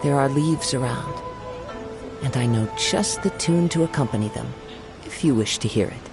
There are leaves around, and I know just the tune to accompany them, if you wish to hear it.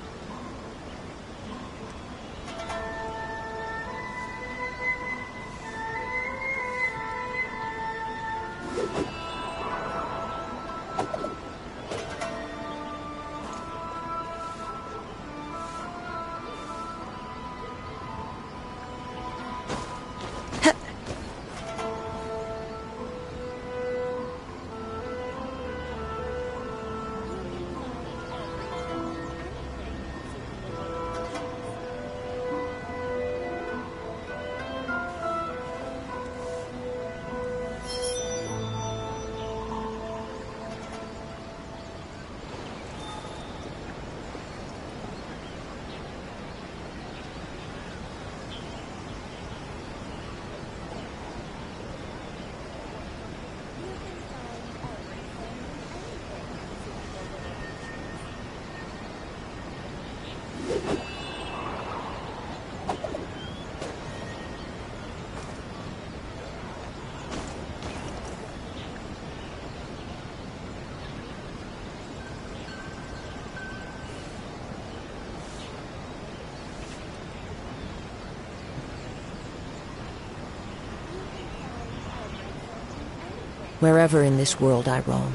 Wherever in this world I roam,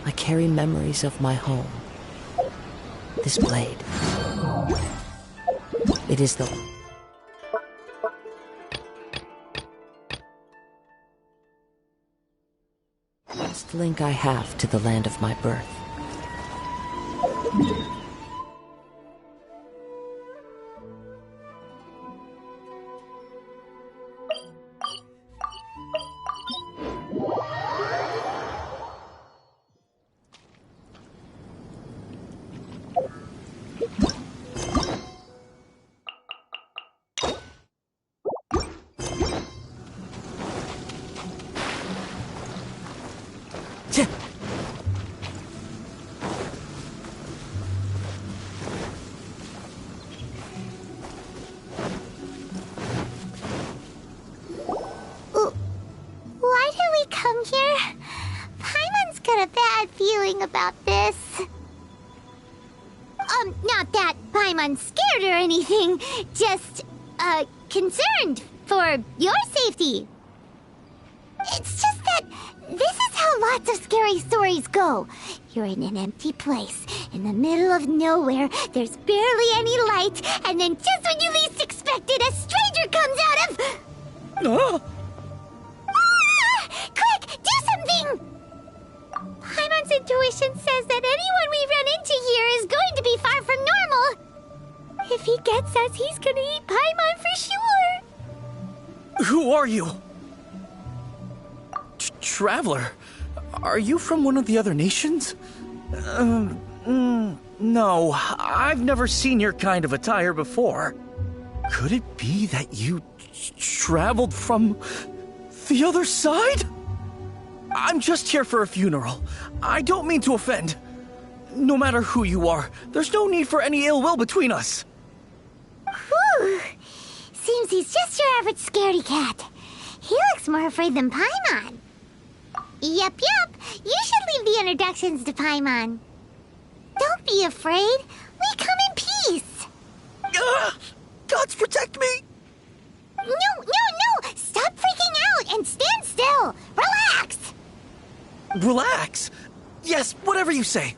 I carry memories of my home. This blade. It is the last link I have to the land of my birth. Why did we come here? Paimon's got a bad feeling about this. Not that Paimon's scared or anything, just, concerned for your safety. It's just that this is how lots of scary stories go. You're in an empty place, in the middle of nowhere, there's barely any light, and then just when you least expect it, a stranger comes out of... Ah! Quick, do something! Paimon's intuition says that anyone we run into here is going to be far from normal. If he gets us, he's gonna eat Paimon for sure. Who are you? Traveler? Are you from one of the other nations? No, I've never seen your kind of attire before. Could it be that you traveled from the other side? I'm just here for a funeral. I don't mean to offend. No matter who you are, there's no need for any ill will between us. Whew. Seems he's just your average scaredy cat. He looks more afraid than Paimon. Yep. You should leave the introductions to Paimon. Don't be afraid. We come in peace. Gods protect me! No! Stop freaking out and stand still. Relax. Relax? Yes, whatever you say.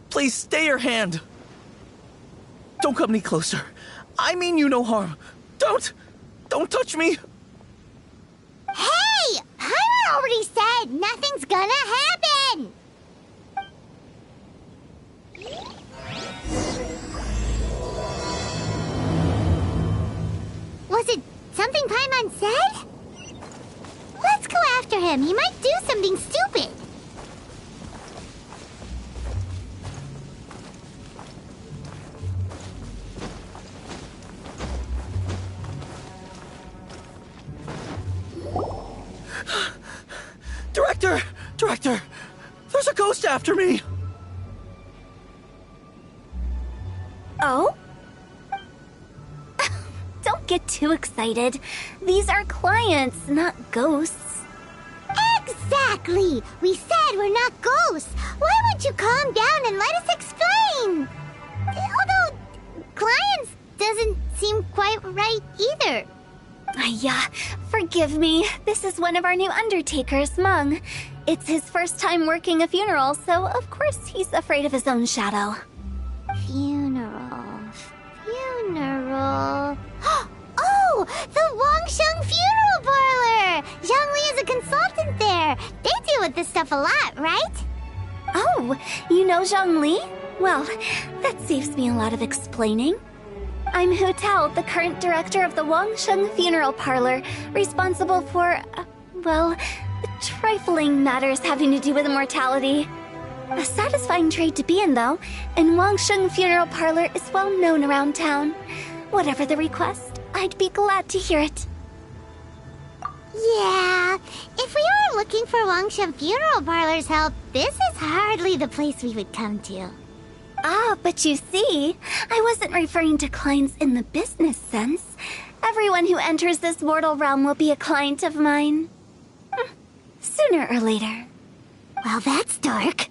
Please stay your hand. Don't come any closer. I mean you no harm. Don't touch me. Hey! Paimon already said nothing's gonna happen. Was it something Paimon said? Let's go after him. He might do something stupid. Director! There's a ghost after me! Oh? Don't get too excited. These are clients, not ghosts. Exactly! Exactly! We said we're not ghosts! Why won't you calm down and let us explain? Although, clients doesn't seem quite right either. Yeah, forgive me. This is one of our new undertakers, Mung. It's his first time working a funeral, so of course he's afraid of his own shadow. Funeral. Oh! The Wangsheng Funeral Parlor! Zhongli is a consultant there. They deal with this stuff a lot, right? Oh, you know Zhongli? Well, that saves me a lot of explaining. I'm Hu Tao, the current director of the Wangsheng Funeral Parlor, responsible for, trifling matters having to do with immortality. A satisfying trade to be in, though, and Wangsheng Funeral Parlor is well known around town. Whatever the request, I'd be glad to hear it. Yeah, if we were looking for Wangsheng Funeral Parlor's help, this is hardly the place we would come to. Ah, but you see, I wasn't referring to clients in the business sense. Everyone who enters this mortal realm will be a client of mine. Sooner or later. Well, that's dark.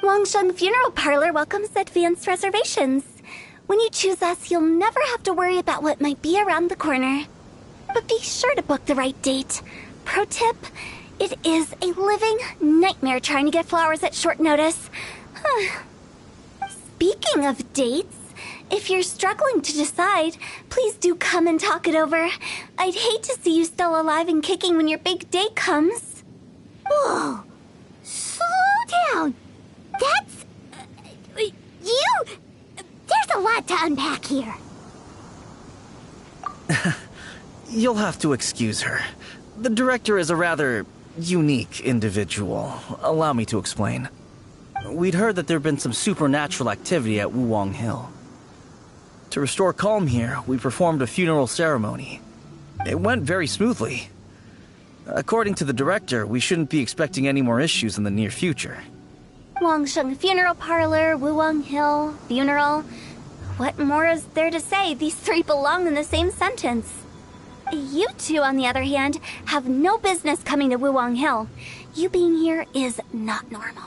Wangsheng Funeral Parlor welcomes advanced reservations. When you choose us, you'll never have to worry about what might be around the corner. But be sure to book the right date. Pro tip, it is a living nightmare trying to get flowers at short notice. Speaking of dates, if you're struggling to decide, please do come and talk it over. I'd hate to see you still alive and kicking when your big day comes. Whoa! Slow down! That's... There's a lot to unpack here. You'll have to excuse her. The director is a rather unique individual. Allow me to explain. We'd heard that there'd been some supernatural activity at Wuwang Hill. To restore calm here, we performed a funeral ceremony. It went very smoothly. According to the director, we shouldn't be expecting any more issues in the near future. Wangsheng Funeral Parlor, Wuwang Hill, funeral. What more is there to say? These three belong in the same sentence. You two, on the other hand, have no business coming to Wuwang Hill. You being here is not normal.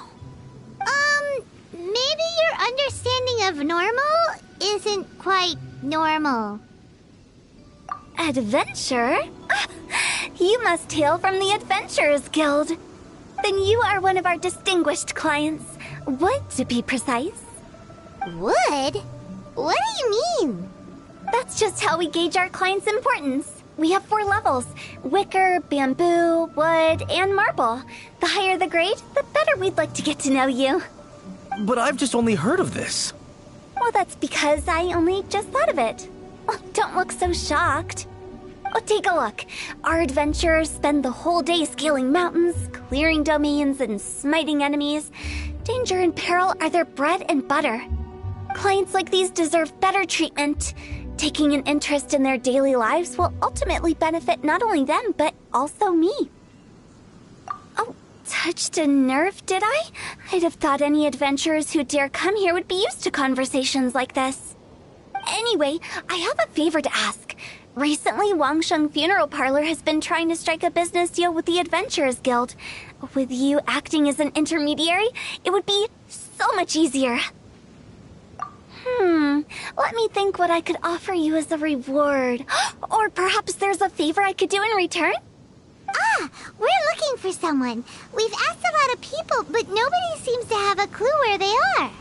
Maybe your understanding of normal isn't quite normal. Adventure? You must hail from the Adventurers Guild. Then you are one of our distinguished clients. Wood, to be precise. Wood? What do you mean? That's just how we gauge our clients' importance. We have 4 levels: wicker, bamboo, wood, and marble. The higher the grade, the better we'd like to get to know you. But I've just only heard of this. Well, that's because I only just thought of it. Oh, don't look so shocked. Oh, take a look. Our adventurers spend the whole day scaling mountains, clearing domains, and smiting enemies. Danger and peril are their bread and butter. Clients like these deserve better treatment. Taking an interest in their daily lives will ultimately benefit not only them, but also me. Oh, touched a nerve, did I? I'd have thought any adventurers who dare come here would be used to conversations like this. Anyway, I have a favor to ask. Recently, Wangsheng Funeral Parlor has been trying to strike a business deal with the Adventurers Guild. With you acting as an intermediary, it would be so much easier. Let me think what I could offer you as a reward. Or perhaps there's a favor I could do in return? We're looking for someone. We've asked a lot of people, but nobody seems to have a clue where they are.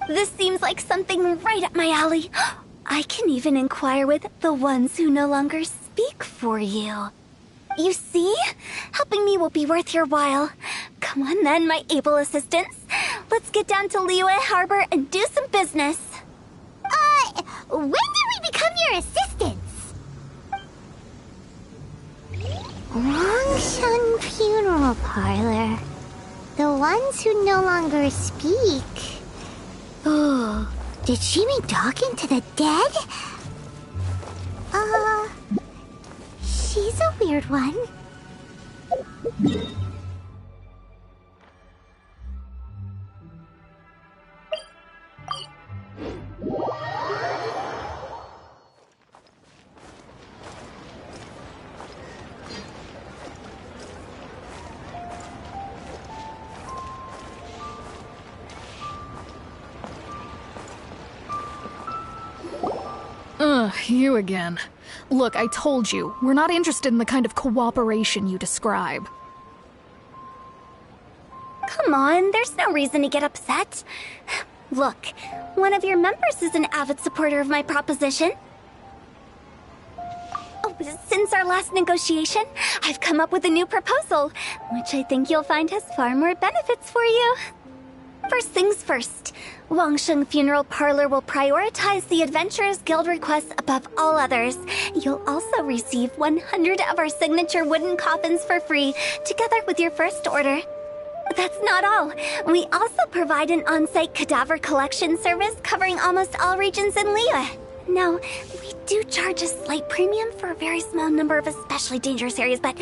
This seems like something right up my alley. I can even inquire with the ones who no longer speak for you. You see? Helping me will be worth your while. Come on then, my able assistants. Let's get down to Liyue Harbor and do some business. When did we become your assistants? Wangsheng Funeral Parlor. The ones who no longer speak. Oh, did she mean talking to the dead? She's a weird one. You again. Look, I told you, we're not interested in the kind of cooperation you describe. Come on, there's no reason to get upset. Look, one of your members is an avid supporter of my proposition. Oh, since our last negotiation, I've come up with a new proposal, which I think you'll find has far more benefits for you. First things first, Wangsheng Funeral Parlor will prioritize the Adventurers Guild requests above all others. You'll also receive 100 of our signature wooden coffins for free, together with your first order. That's not all. We also provide an on-site cadaver collection service covering almost all regions in Liyue. Now, we do charge a slight premium for a very small number of especially dangerous areas, but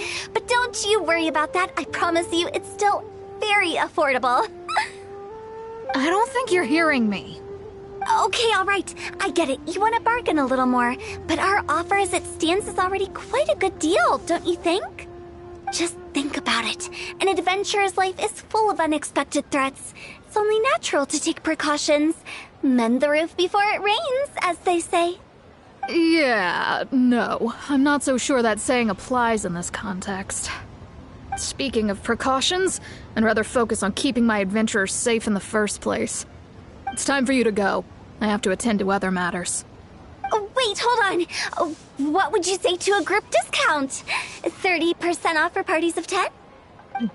don't you worry about that. I promise you, it's still very affordable. I don't think you're hearing me. Okay, all right. I get it. You want to bargain a little more, but our offer as it stands is already quite a good deal, don't you think? Just think about it. An adventurer's life is full of unexpected threats. It's only natural to take precautions. Mend the roof before it rains, as they say. Yeah, no. I'm not so sure that saying applies in this context. Speaking of precautions, I'd rather focus on keeping my adventurers safe in the first place. It's time for you to go. I have to attend to other matters. Oh, wait, hold on. Oh, what would you say to a group discount? 30% off for parties of 10?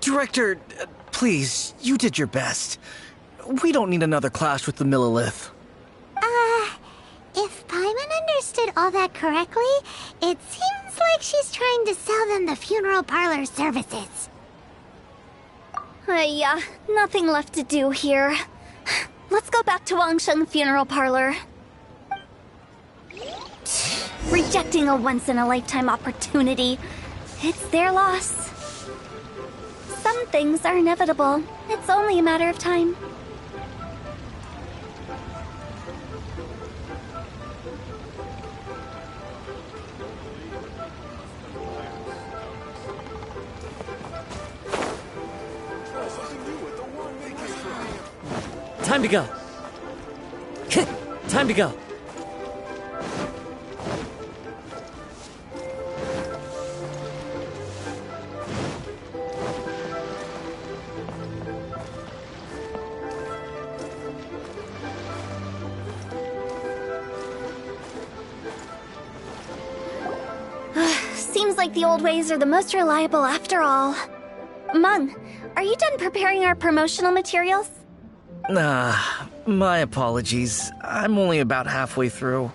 Director, please, you did your best. We don't need another clash with the Millilith. If Paimon understood all that correctly, it seems like she's trying to sell them the funeral parlor services. Nothing left to do here. Let's go back to Wangsheng Funeral Parlor. Rejecting a once-in-a-lifetime opportunity. It's their loss. Some things are inevitable. It's only a matter of time. Time to go. Time to go. Seems like the old ways are the most reliable after all. Mung, are you done preparing our promotional materials? My apologies. I'm only about halfway through.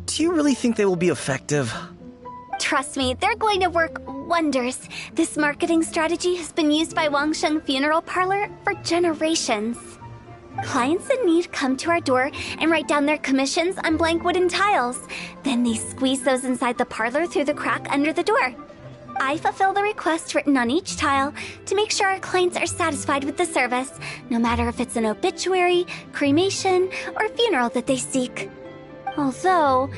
Do you really think they will be effective? Trust me, they're going to work wonders. This marketing strategy has been used by Wangsheng Funeral Parlor for generations. Clients in need come to our door and write down their commissions on blank wooden tiles. Then they squeeze those inside the parlor through the crack under the door. I fulfill the request written on each tile to make sure our clients are satisfied with the service, no matter if it's an obituary, cremation, or funeral that they seek. Although,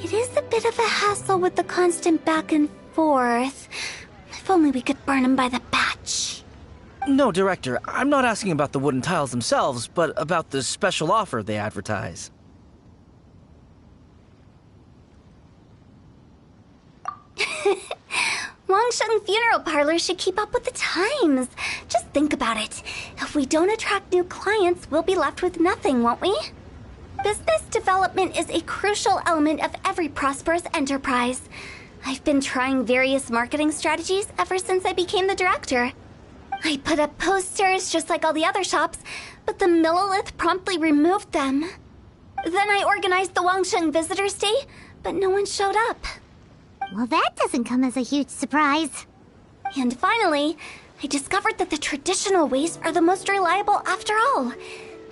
it is a bit of a hassle with the constant back and forth. If only we could burn them by the batch. No, Director, I'm not asking about the wooden tiles themselves, but about the special offer they advertise. Wangsheng Funeral Parlor should keep up with the times. Just think about it. If we don't attract new clients, we'll be left with nothing, won't we? Business development is a crucial element of every prosperous enterprise. I've been trying various marketing strategies ever since I became the director. I put up posters just like all the other shops, but the Millilith promptly removed them. Then I organized the Wangsheng Visitors Day, but no one showed up. Well, that doesn't come as a huge surprise. And finally, I discovered that the traditional ways are the most reliable after all.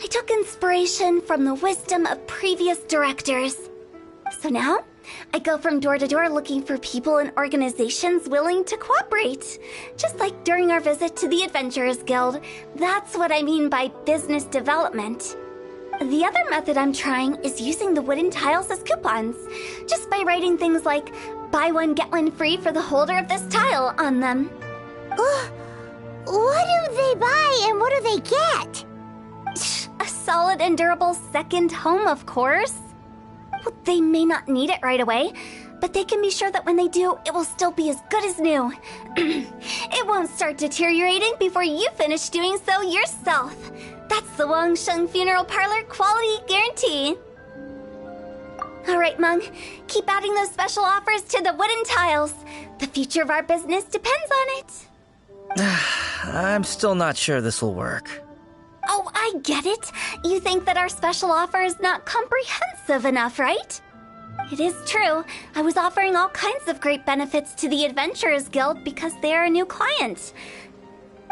I took inspiration from the wisdom of previous directors. So now, I go from door to door looking for people and organizations willing to cooperate. Just like during our visit to the Adventurers Guild. That's what I mean by business development. The other method I'm trying is using the wooden tiles as coupons. Just by writing things like, buy one, get one free for the holder of this tile on them. What do they buy and what do they get? A solid and durable second home, of course. They may not need it right away, but they can be sure that when they do, it will still be as good as new. It won't start deteriorating before you finish doing so yourself. That's the Wangsheng Funeral Parlor quality guarantee. All right, Meng, keep adding those special offers to the wooden tiles. The future of our business depends on it. I'm still not sure this will work. Oh, I get it. You think that our special offer is not comprehensive enough, right? It is true. I was offering all kinds of great benefits to the Adventurers Guild because they are a new client.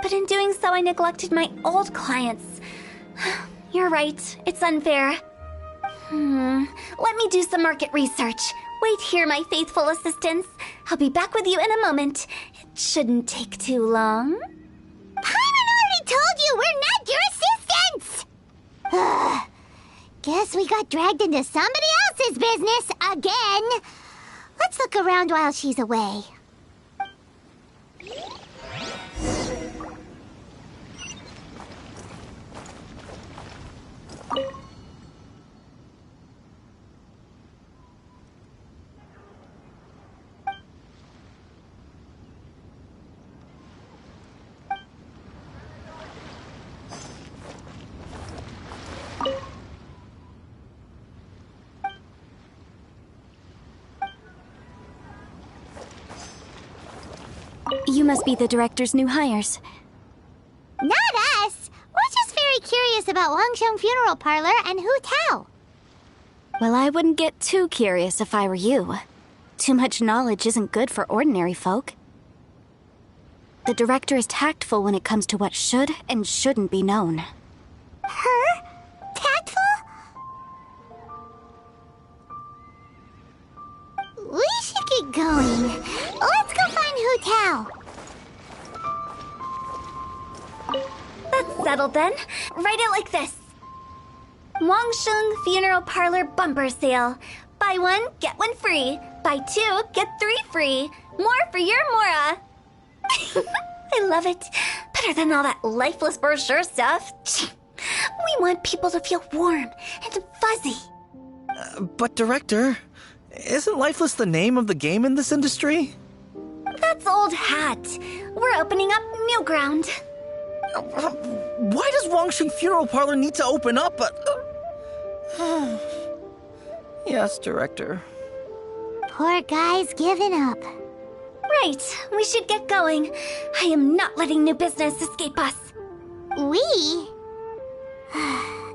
But in doing so, I neglected my old clients. You're right. It's unfair. Let me do some market research. Wait here, my faithful assistants. I'll be back with you in a moment. It shouldn't take too long. Paimon already told you we're not your assistants! Guess we got dragged into somebody else's business again. Let's look around while she's away. You must be the director's new hires. Not us! We're just very curious about Wangsheng Funeral Parlor and Hu Tao. Well, I wouldn't get too curious if I were you. Too much knowledge isn't good for ordinary folk. The director is tactful when it comes to what should and shouldn't be known. Her? Tactful? We should get going. Let's go find Hu Tao. That's settled then. Write it like this. Wangsheng Funeral Parlor Bumper Sale. Buy one, get one free. Buy two, get three free. More for your Mora. I love it. Better than all that lifeless brochure stuff. We want people to feel warm and fuzzy. But Director, isn't Lifeless the name of the game in this industry? That's old hat. We're opening up new ground. Why does Wangsheng Funeral Parlor need to open up? Yes, Director. Poor guy's given up. Right, we should get going. I am not letting new business escape us. We?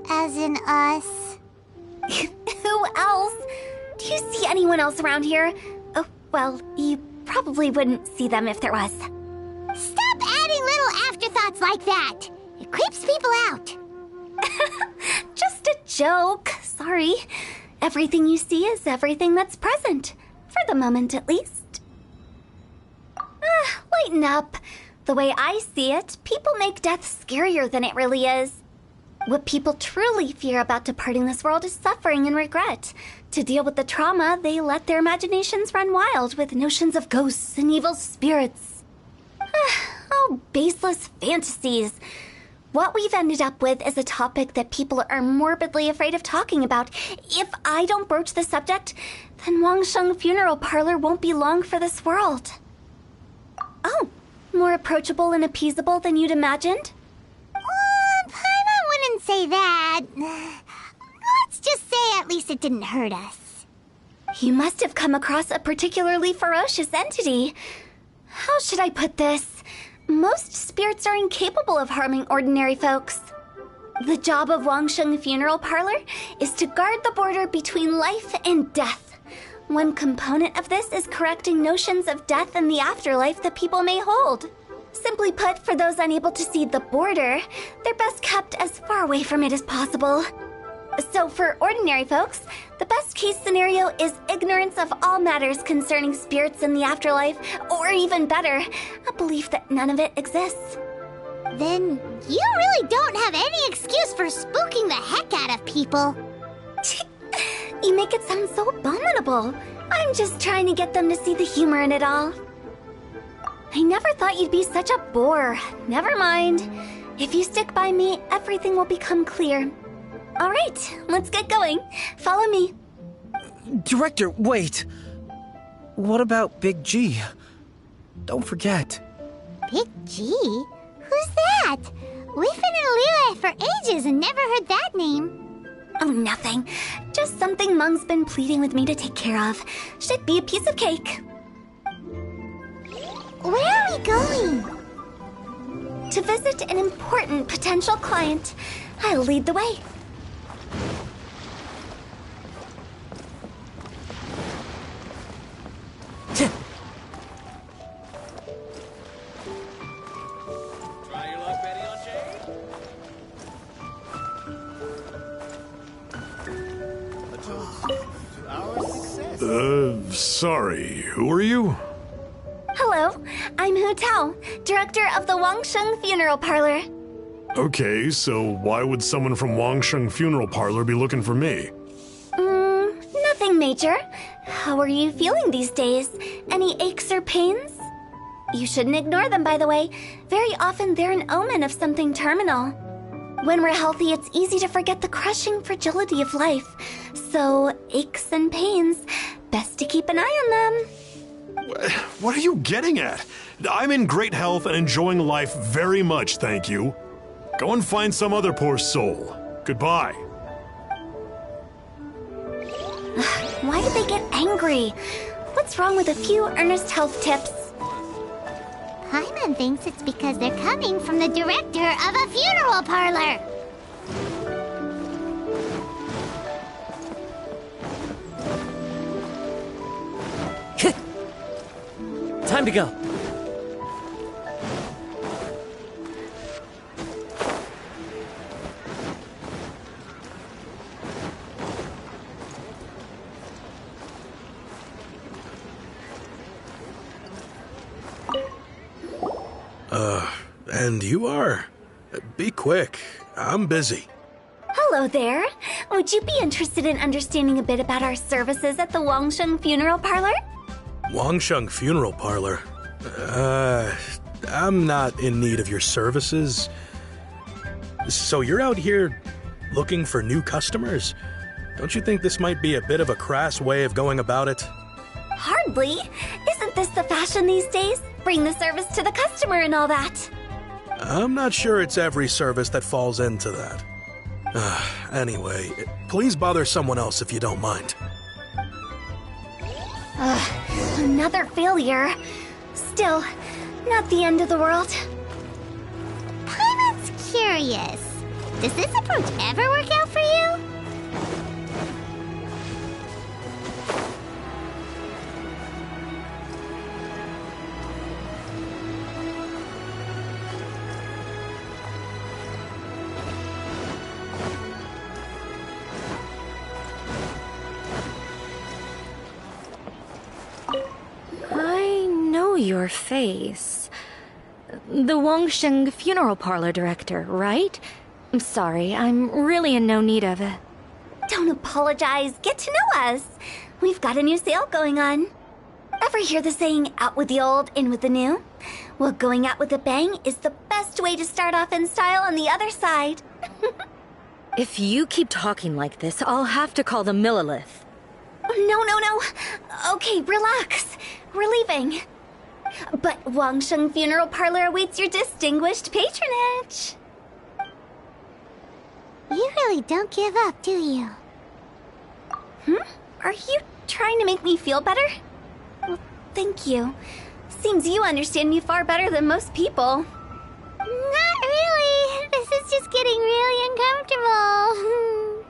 As in us. Who else? Do you see anyone else around here? Oh, well, you probably wouldn't see them if there was. Stop adding little afterthoughts like that. It creeps people out. Just a joke. Sorry. Everything you see is everything that's present. For the moment, at least. Lighten up. The way I see it, people make death scarier than it really is. What people truly fear about departing this world is suffering and regret. To deal with the trauma, they let their imaginations run wild with notions of ghosts and evil spirits. Oh, baseless fantasies. What we've ended up with is a topic that people are morbidly afraid of talking about. If I don't broach the subject, then Wangsheng Funeral Parlor won't be long for this world. Oh, more approachable and appeasable than you'd imagined? Paimon wouldn't say that. Let's just say at least it didn't hurt us. You must have come across a particularly ferocious entity. How should I put this? Most spirits are incapable of harming ordinary folks. The job of Wangsheng Funeral Parlor is to guard the border between life and death. One component of this is correcting notions of death and the afterlife that people may hold. Simply put, for those unable to see the border, they're best kept as far away from it as possible. So for ordinary folks, the best case scenario is ignorance of all matters concerning spirits in the afterlife, or even better, a belief that none of it exists. Then you really don't have any excuse for spooking the heck out of people. You make it sound so abominable. I'm just trying to get them to see the humor in it all. I never thought you'd be such a bore. Never mind. If you stick by me, everything will become clear. All right, let's get going. Follow me. Director, wait! What about Big G? Don't forget. Big G? Who's that? We've been in Lille for ages and never heard that name. Oh, nothing. Just something Mung's been pleading with me to take care of. Should be a piece of cake. Where are we going? To visit an important potential client. I'll lead the way. Try your luck, Betty, on Jade? A toast to our success. Sorry, who are you? Hello, I'm Hu Tao, director of the Wangsheng Funeral Parlor. Okay, so why would someone from Wangsheng Funeral Parlor be looking for me? Nothing major. How are you feeling these days? Any aches or pains? You shouldn't ignore them, by the way. Very often they're an omen of something terminal. When we're healthy, it's easy to forget the crushing fragility of life. So, aches and pains, best to keep an eye on them. What are you getting at? I'm in great health and enjoying life very much, thank you. Go and find some other poor soul. Goodbye. Why did they get angry? What's wrong with a few earnest health tips? Paimon thinks it's because they're coming from the director of a funeral parlor. Time to go. And you are? Be quick. I'm busy. Hello there. Would you be interested in understanding a bit about our services at the Wangsheng Funeral Parlor? Wangsheng Funeral Parlor? I'm not in need of your services. So you're out here looking for new customers? Don't you think this might be a bit of a crass way of going about it? Hardly. Isn't this the fashion these days? Bring the service to the customer and all that. I'm not sure it's every service that falls into that. Anyway, please bother someone else if you don't mind. Another failure. Still, not the end of the world. Paimon's curious. Does this approach ever work out for you? I know your face. The Wangsheng Funeral Parlor director, right? I'm sorry, I'm really in no need of it. Don't apologize. Get to know us. We've got a new sale going on. Ever hear the saying, out with the old, in with the new? Well, going out with a bang is the best way to start off in style on the other side. If you keep talking like this, I'll have to call the Millilith. No. Okay, relax. We're leaving. But Wangsheng Funeral Parlor awaits your distinguished patronage. You really don't give up, do you? Are you trying to make me feel better? Well, thank you. Seems you understand me far better than most people. Not really. This is just getting really uncomfortable.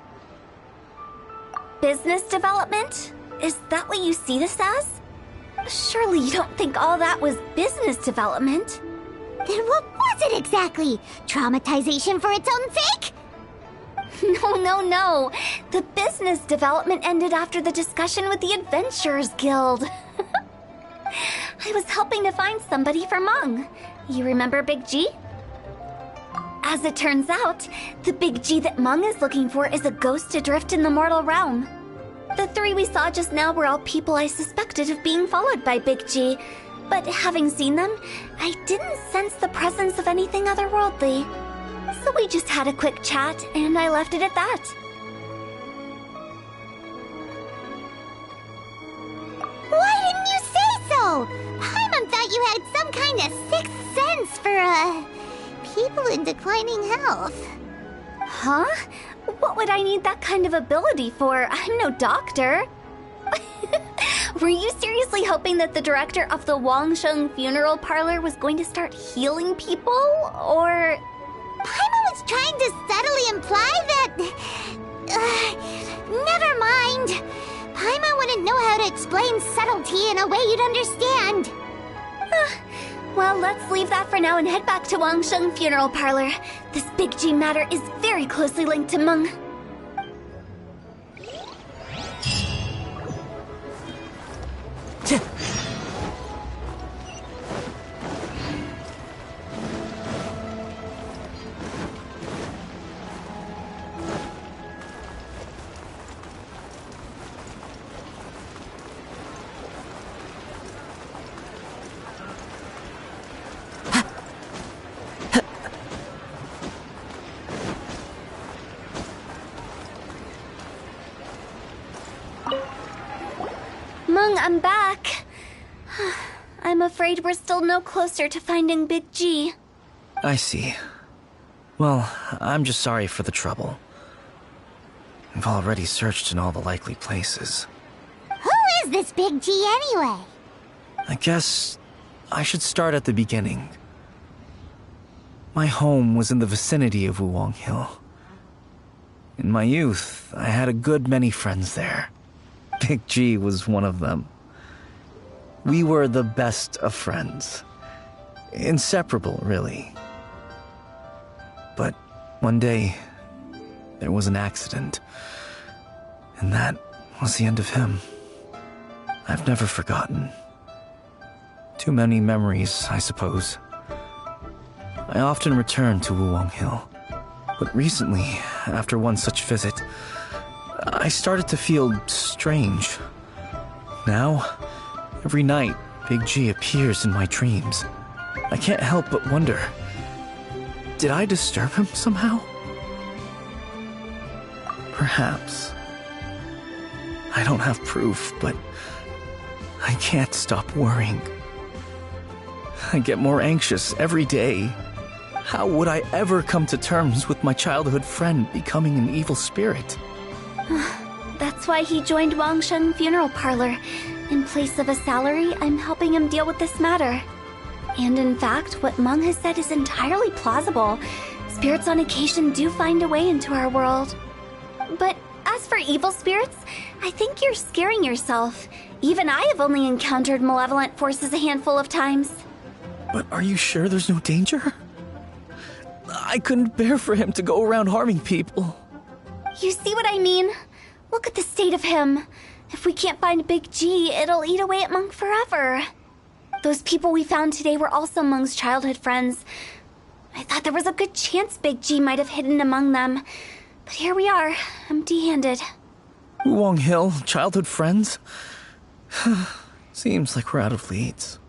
Business development? Is that what you see this as? Surely you don't think all that was business development? Then what was it exactly? Traumatization for its own sake? No. The business development ended after the discussion with the Adventurers Guild. I was helping to find somebody for Mung. You remember Big G? As it turns out, the Big G that Mung is looking for is a ghost adrift in the mortal realm. The three we saw just now were all people I suspected of being followed by Big G, but having seen them, I didn't sense the presence of anything otherworldly. So we just had a quick chat, and I left it at that. like some kind of sixth sense for, people in declining health. Huh? What would I need that kind of ability for? I'm no doctor. Were you seriously hoping that the director of the Wangsheng Funeral Parlor was going to start healing people, or...? Paimon was trying to subtly imply that... never mind. Paimon wouldn't know how to explain subtlety in a way you'd understand. Well, let's leave that for now and head back to Wangsheng Funeral Parlor. This Big G matter is very closely linked to Meng. Meng, I'm back. I'm afraid we're still no closer to finding Big G. I see. Well, I'm just sorry for the trouble. I've already searched in all the likely places. Who is this Big G anyway? I guess I should start at the beginning. My home was in the vicinity of Wuwang Hill. In my youth, I had a good many friends there. Big G was one of them. We were the best of friends. Inseparable, really. But one day, there was an accident. And that was the end of him. I've never forgotten. Too many memories, I suppose. I often return to Wuwang Hill. But recently, after one such visit, I started to feel strange. Now, every night, Big G appears in my dreams. I can't help but wonder, did I disturb him somehow? Perhaps. I don't have proof, but I can't stop worrying. I get more anxious every day. How would I ever come to terms with my childhood friend becoming an evil spirit? That's why he joined Wangsheng Funeral Parlor. In place of a salary, I'm helping him deal with this matter. And in fact, what Meng has said is entirely plausible. Spirits on occasion do find a way into our world. But as for evil spirits, I think you're scaring yourself. Even I have only encountered malevolent forces a handful of times. But are you sure there's no danger? I couldn't bear for him to go around harming people. You see what I mean? Look at the state of him. If we can't find Big G, it'll eat away at Meng forever. Those people we found today were also Meng's childhood friends. I thought there was a good chance Big G might have hidden among them. But here we are, empty-handed. Wuwang Hill, childhood friends? Seems like we're out of leads.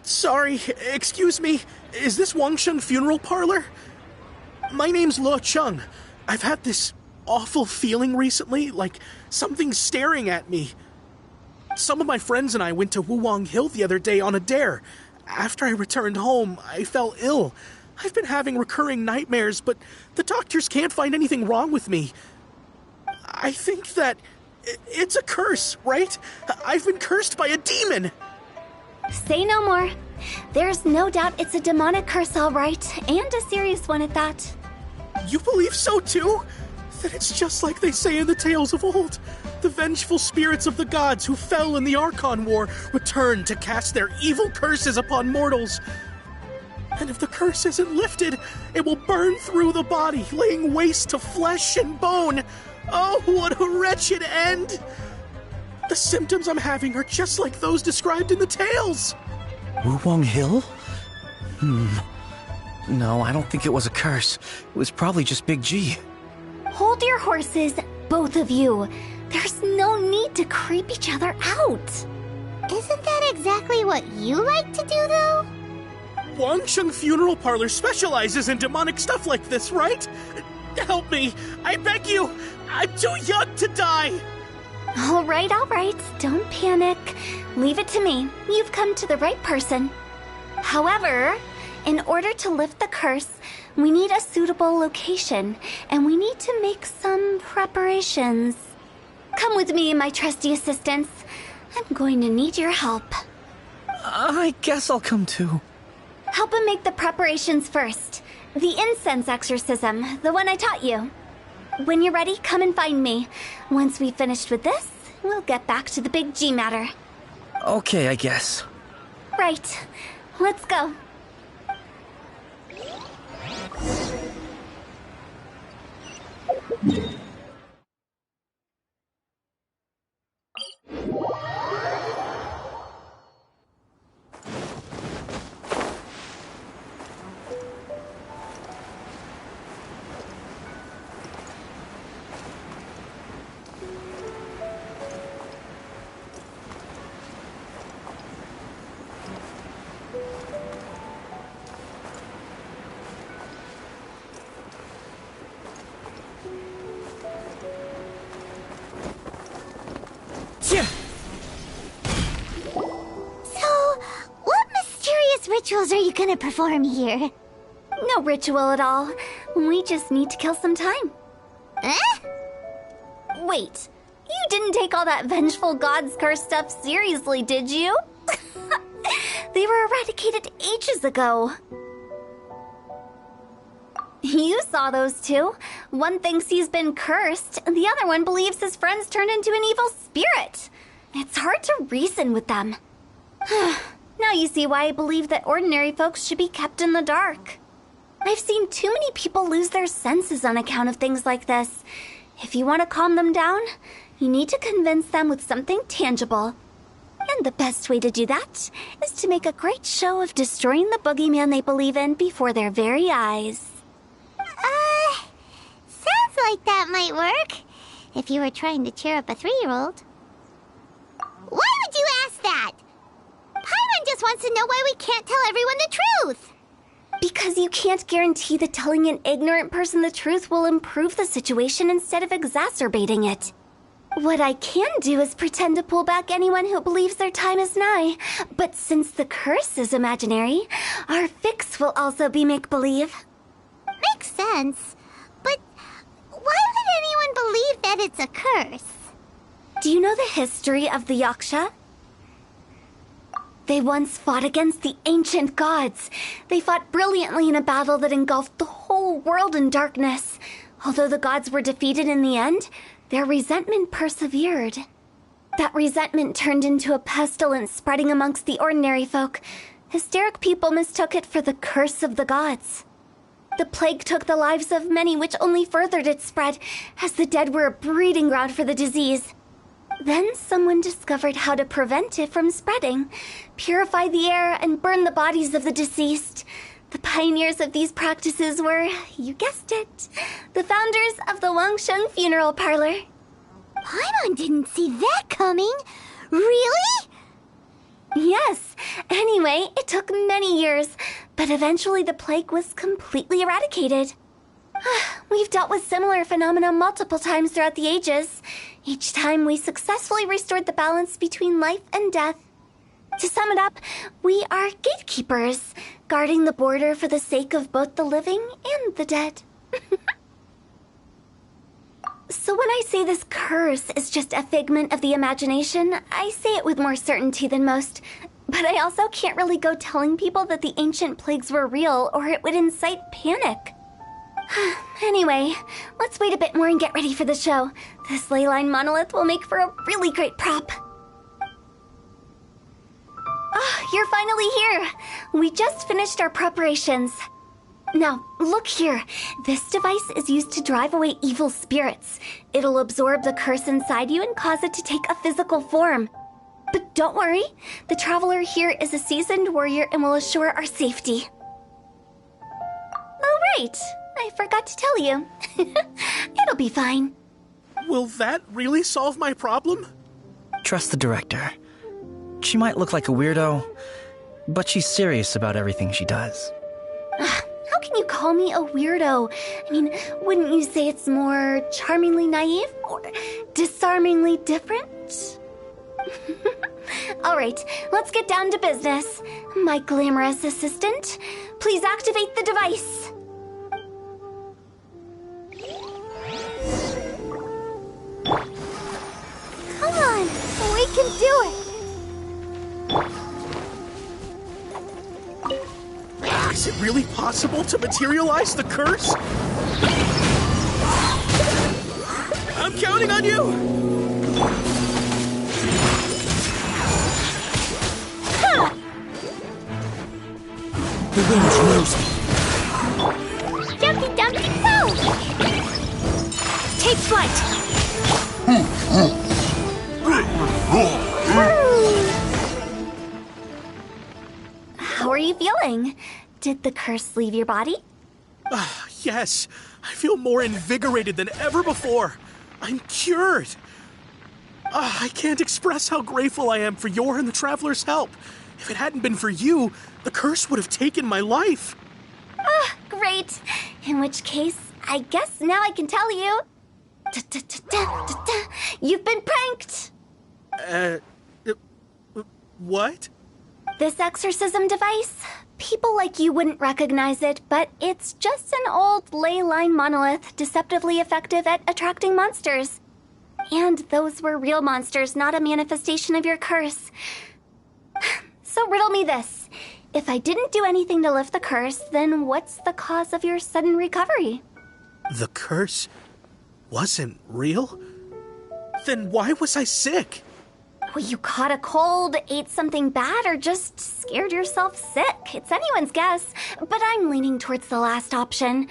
Sorry, excuse me. Is this Wangsheng Funeral Parlor? My name's Luo Chung. I've had this awful feeling recently, like something's staring at me. Some of my friends and I went to Wuwang Hill the other day on a dare. After I returned home, I fell ill. I've been having recurring nightmares, but the doctors can't find anything wrong with me. I think that it's a curse, right? I've been cursed by a demon. Say no more. There's no doubt it's a demonic curse, all right, and a serious one at that. You believe so too? Then it's just like they say in the tales of old. The vengeful spirits of the gods who fell in the Archon War return to cast their evil curses upon mortals. And if the curse isn't lifted, it will burn through the body, laying waste to flesh and bone. Oh, what a wretched end! The symptoms I'm having are just like those described in the tales. Wuwang Hill? No, I don't think it was a curse. It was probably just Big G. Hold your horses, both of you. There's no need to creep each other out. Isn't that exactly what you like to do, though? Wangsheng Funeral Parlor specializes in demonic stuff like this, right? Help me, I beg you. I'm too young to die. All right. Don't panic. Leave it to me. You've come to the right person. However, in order to lift the curse, we need a suitable location, and we need to make some preparations. Come with me, my trusty assistants. I'm going to need your help. I guess I'll come too. Help him make the preparations first. The incense exorcism, the one I taught you. When you're ready, come and find me. Once we've finished with this, we'll get back to the big G matter. Okay, I guess. Right. Let's go. Rituals are you gonna perform here? No ritual at all. We just need to kill some time. Eh? Wait, you didn't take all that vengeful God's curse stuff seriously, did you? They were eradicated ages ago. You saw those two. One thinks he's been cursed, and the other one believes his friends turned into an evil spirit. It's hard to reason with them. Now you see why I believe that ordinary folks should be kept in the dark. I've seen too many people lose their senses on account of things like this. If you want to calm them down, you need to convince them with something tangible. And the best way to do that is to make a great show of destroying the boogeyman they believe in before their very eyes. Sounds like that might work. If you were trying to cheer up a 3-year-old. Why would you ask that? Paimon just wants to know why we can't tell everyone the truth. Because you can't guarantee that telling an ignorant person the truth will improve the situation instead of exacerbating it. What I can do is pretend to pull back anyone who believes their time is nigh. But since the curse is imaginary, our fix will also be make-believe. Makes sense. But why would anyone believe that it's a curse? Do you know the history of the Yaksha? They once fought against the ancient gods. They fought brilliantly in a battle that engulfed the whole world in darkness. Although the gods were defeated in the end, their resentment persevered. That resentment turned into a pestilence spreading amongst the ordinary folk. Hysteric people mistook it for the curse of the gods. The plague took the lives of many, which only furthered its spread, as the dead were a breeding ground for the disease. Then someone discovered how to prevent it from spreading, purify the air, and burn the bodies of the deceased. The pioneers of these practices were, you guessed it, the founders of the Wangsheng Funeral Parlor. Paimon didn't see that coming. Really? Yes. Anyway, it took many years, but eventually the plague was completely eradicated. We've dealt with similar phenomena multiple times throughout the ages. Each time we successfully restored the balance between life and death. To sum it up, we are gatekeepers, guarding the border for the sake of both the living and the dead. So when I say this curse is just a figment of the imagination, I say it with more certainty than most. But I also can't really go telling people that the ancient plagues were real, or it would incite panic. Anyway, let's wait a bit more and get ready for the show. This leyline monolith will make for a really great prop. Oh, you're finally here. We just finished our preparations. Now, look here. This device is used to drive away evil spirits. It'll absorb the curse inside you and cause it to take a physical form. But don't worry, the traveler here is a seasoned warrior and will assure our safety. Oh, right. I forgot to tell you. It'll be fine. Will that really solve my problem? Trust the director. She might look like a weirdo, but she's serious about everything she does. How can you call me a weirdo? I mean, wouldn't you say it's more charmingly naive or disarmingly different? All right, let's get down to business. My glamorous assistant, please activate the device. Come on, we can do it. Is it really possible to materialize the curse? I'm counting on you! The wind knows me. Dumpty Dumpty Go! Take flight! How are you feeling? Did the curse leave your body? Yes, I feel more invigorated than ever before. I'm cured. I can't express how grateful I am for your and the Traveler's help. If it hadn't been for you, the curse would have taken my life. Great. In which case, I guess now I can tell you. You've been pranked. What? This exorcism device, people like you wouldn't recognize it, but it's just an old ley line monolith deceptively effective at attracting monsters. And those were real monsters, not a manifestation of your curse. So riddle me this. If I didn't do anything to lift the curse, then what's the cause of your sudden recovery? The curse wasn't real? Then why was I sick? Well, you caught a cold, ate something bad, or just scared yourself sick. It's anyone's guess, but I'm leaning towards the last option.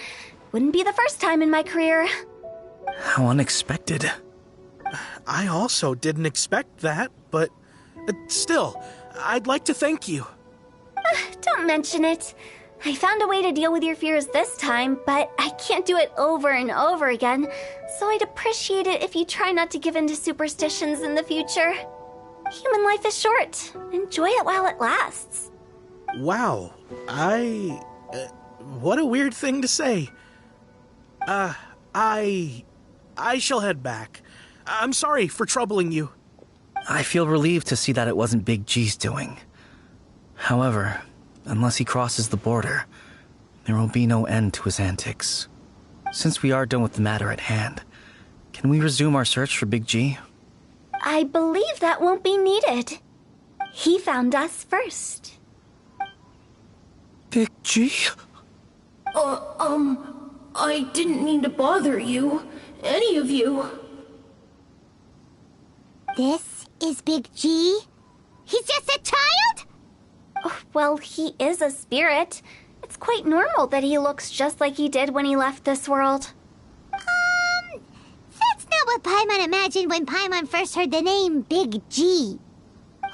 Wouldn't be the first time in my career. How unexpected. I also didn't expect that, but still, I'd like to thank you. Don't mention it. I found a way to deal with your fears this time, but I can't do it over and over again, so I'd appreciate it if you try not to give in to superstitions in the future. Human life is short. Enjoy it while it lasts. Wow, what a weird thing to say. I shall head back. I'm sorry for troubling you. I feel relieved to see that it wasn't Big G's doing. However, unless he crosses the border, there will be no end to his antics. Since we are done with the matter at hand, can we resume our search for Big G? I believe that won't be needed. He found us first. Big G? I didn't mean to bother you. Any of you. This is Big G? He's just a child? Oh, well, he is a spirit. It's quite normal that he looks just like he did when he left this world. That's not what Paimon imagined when Paimon first heard the name Big G.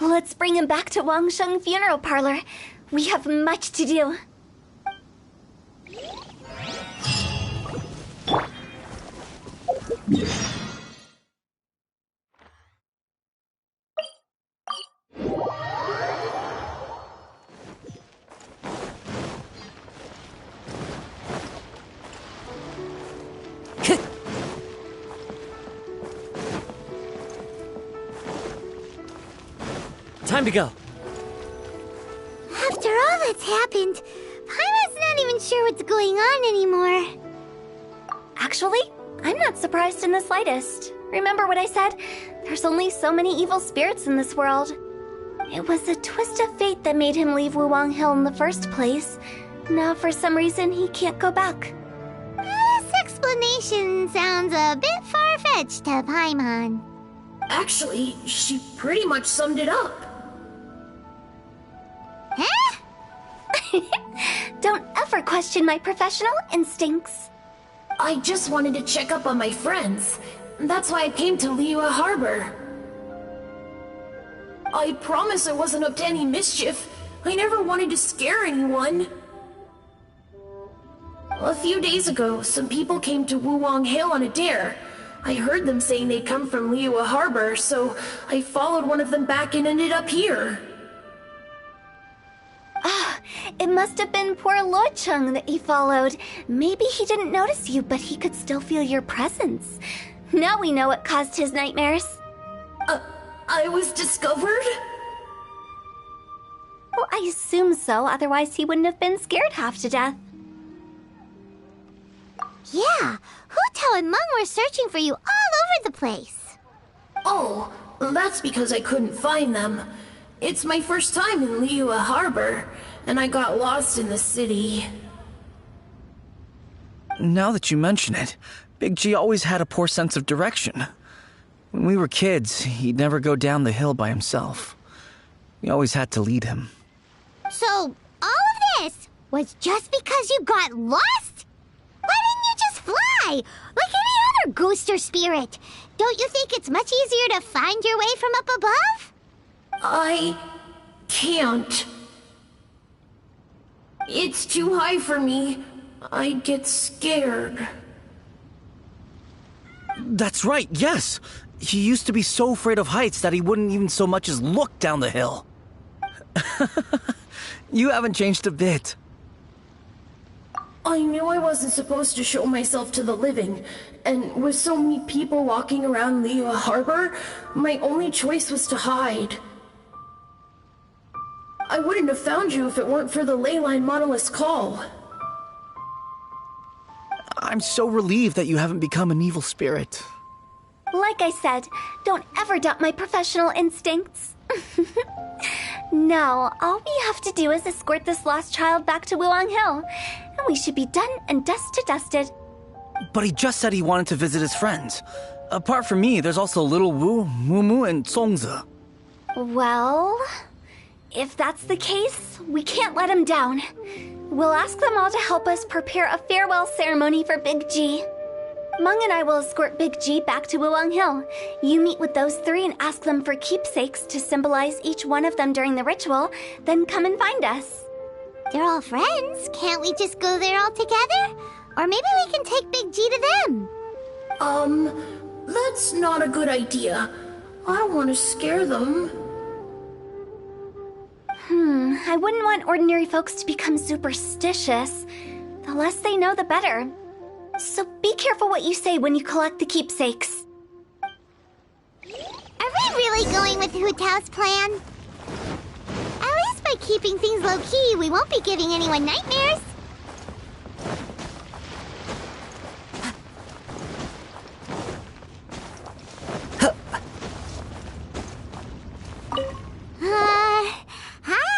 Let's bring him back to Wangsheng Funeral Parlor. We have much to do. Time to go. After all that's happened, Paimon's not even sure what's going on anymore. Actually, I'm not surprised in the slightest. Remember what I said? There's only so many evil spirits in this world. It was a twist of fate that made him leave Wuwang Hill in the first place. Now, for some reason, he can't go back. This explanation sounds a bit far-fetched to Paimon. Actually, she pretty much summed it up. Huh? Don't ever question my professional instincts. I just wanted to check up on my friends. That's why I came to Liyue Harbor. I promise I wasn't up to any mischief. I never wanted to scare anyone. A few days ago, some people came to Wuwang Hill on a dare. I heard them saying they'd come from Liyue Harbor, so I followed one of them back and ended up here. It must have been poor Lo Chung that you followed. Maybe he didn't notice you, but he could still feel your presence. Now we know what caused his nightmares. I was discovered? Well, I assume so, otherwise he wouldn't have been scared half to death. Yeah, Hu Tao and Meng were searching for you all over the place. Oh, that's because I couldn't find them. It's my first time in Liyue Harbor, and I got lost in the city. Now that you mention it, Big G always had a poor sense of direction. When we were kids, he'd never go down the hill by himself. We always had to lead him. So, all of this was just because you got lost? Why didn't you just fly? Like any other ghost or spirit? Don't you think it's much easier to find your way from up above? I can't. It's too high for me. I get scared. That's right, yes! He used to be so afraid of heights that he wouldn't even so much as look down the hill. You haven't changed a bit. I knew I wasn't supposed to show myself to the living, and with so many people walking around Liyue Harbor, my only choice was to hide. I wouldn't have found you if it weren't for the Leyline Monolith's call. I'm so relieved that you haven't become an evil spirit. Like I said, don't ever doubt my professional instincts. Now, all we have to do is escort this lost child back to Wuang Hill, and we should be done and dust to dusted. But he just said he wanted to visit his friends. Apart from me, there's also Little Wu, Mumu, and Songzi. Well, if that's the case, we can't let him down. We'll ask them all to help us prepare a farewell ceremony for Big G. Meng and I will escort Big G back to Wuang Hill. You meet with those three and ask them for keepsakes to symbolize each one of them during the ritual, then come and find us. They're all friends. Can't we just go there all together? Or maybe we can take Big G to them. That's not a good idea. I don't want to scare them. I wouldn't want ordinary folks to become superstitious. The less they know, the better. So be careful what you say when you collect the keepsakes. Are we really going with Hu Tao's plan? At least by keeping things low-key, we won't be giving anyone nightmares. Hi!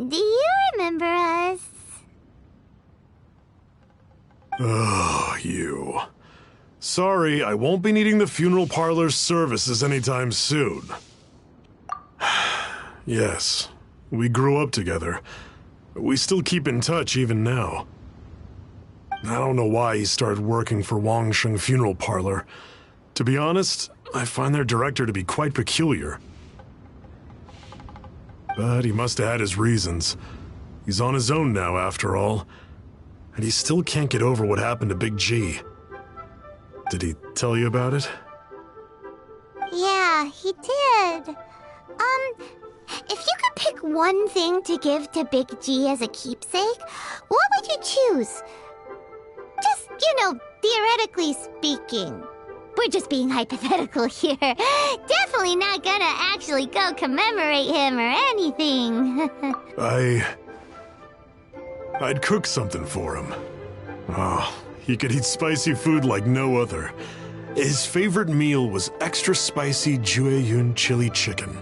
Do you remember us? Oh, you. Sorry, I won't be needing the funeral parlor's services anytime soon. Yes, we grew up together. We still keep in touch even now. I don't know why he started working for Wangsheng Funeral Parlor. To be honest, I find their director to be quite peculiar. But he must have had his reasons. He's on his own now, after all. And he still can't get over what happened to Big G. Did he tell you about it? Yeah, he did. If you could pick one thing to give to Big G as a keepsake, what would you choose? Just, theoretically speaking. We're just being hypothetical here. Definitely not gonna actually go commemorate him or anything. I'd cook something for him. Oh, he could eat spicy food like no other. His favorite meal was extra spicy Jueyun chili chicken.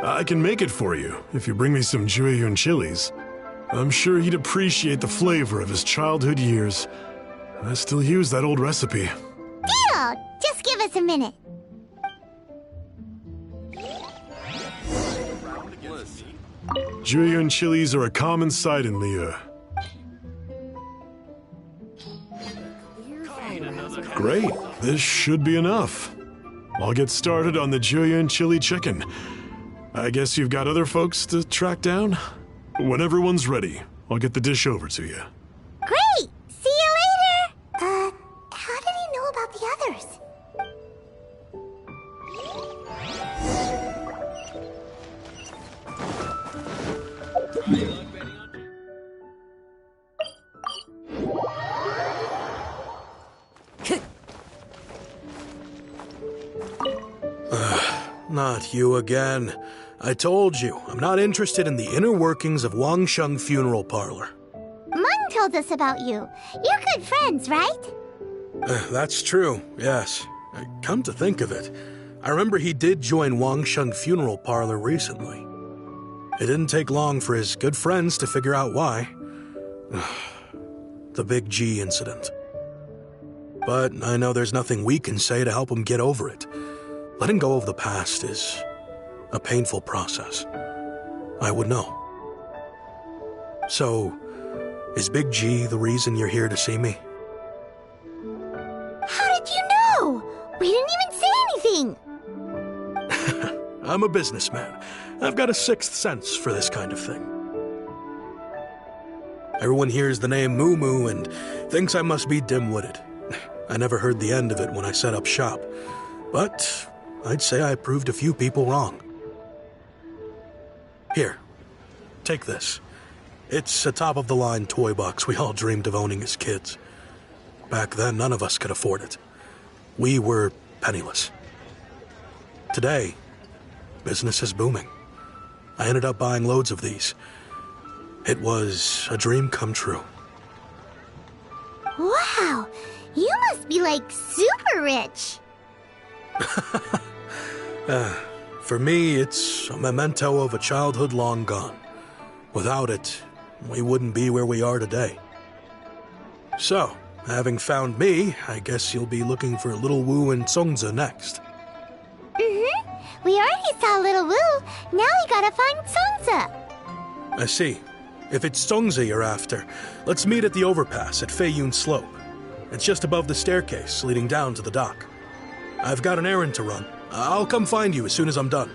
I can make it for you if you bring me some Jueyun chilies. I'm sure he'd appreciate the flavor of his childhood years. I still use that old recipe. Deal! Just give us a minute. Jueyun chilies are a common sight in Liyue. Great, this should be enough. I'll get started on the Jueyun chili chicken. I guess you've got other folks to track down? When everyone's ready, I'll get the dish over to you. Great! See you later! How did he know about the others? Not you again. I told you, I'm not interested in the inner workings of Wangsheng Funeral Parlor. Mung told us about you. You're good friends, right? That's true, yes. Come to think of it, I remember he did join Wangsheng Funeral Parlor recently. It didn't take long for his good friends to figure out why. The Big G incident. But I know there's nothing we can say to help him get over it. Letting go of the past is a painful process. I would know. So, is Big G the reason you're here to see me? How did you know? We didn't even say anything. I'm a businessman. I've got a sixth sense for this kind of thing. Everyone hears the name Moo Moo and thinks I must be dim-witted. I never heard the end of it when I set up shop. But I'd say I proved a few people wrong. Here, take this. It's a top-of-the-line toy box we all dreamed of owning as kids. Back then, none of us could afford it. We were penniless. Today, business is booming. I ended up buying loads of these. It was a dream come true. Wow, you must be like super rich. For me, it's a memento of a childhood long gone. Without it, we wouldn't be where we are today. So, having found me, I guess you'll be looking for Little Wu and Songza next. We already saw Little Wu. Now we gotta find Songza. I see. If it's Songza you're after, let's meet at the overpass at Feiyun Slope. It's just above the staircase leading down to the dock. I've got an errand to run. I'll come find you as soon as I'm done.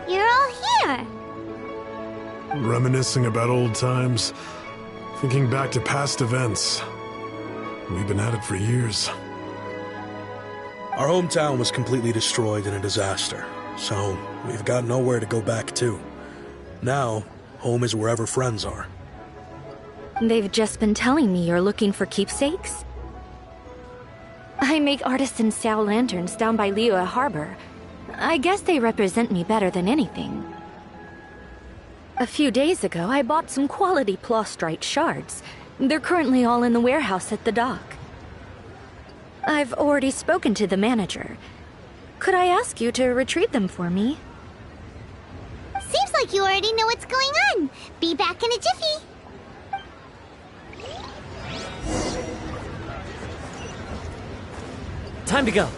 You're all here. Reminiscing about old times, thinking back to past events. We've been at it for years. Our hometown was completely destroyed in a disaster, so we've got nowhere to go back to. Now, home is wherever friends are. They've just been telling me you're looking for keepsakes? I make artisan Sao lanterns down by Liyue Harbor. I guess they represent me better than anything. A few days ago, I bought some quality plastrite shards. They're currently all in the warehouse at the dock. I've already spoken to the manager. Could I ask you to retrieve them for me? Seems like you already know what's going on. Be back in a jiffy. Time to go.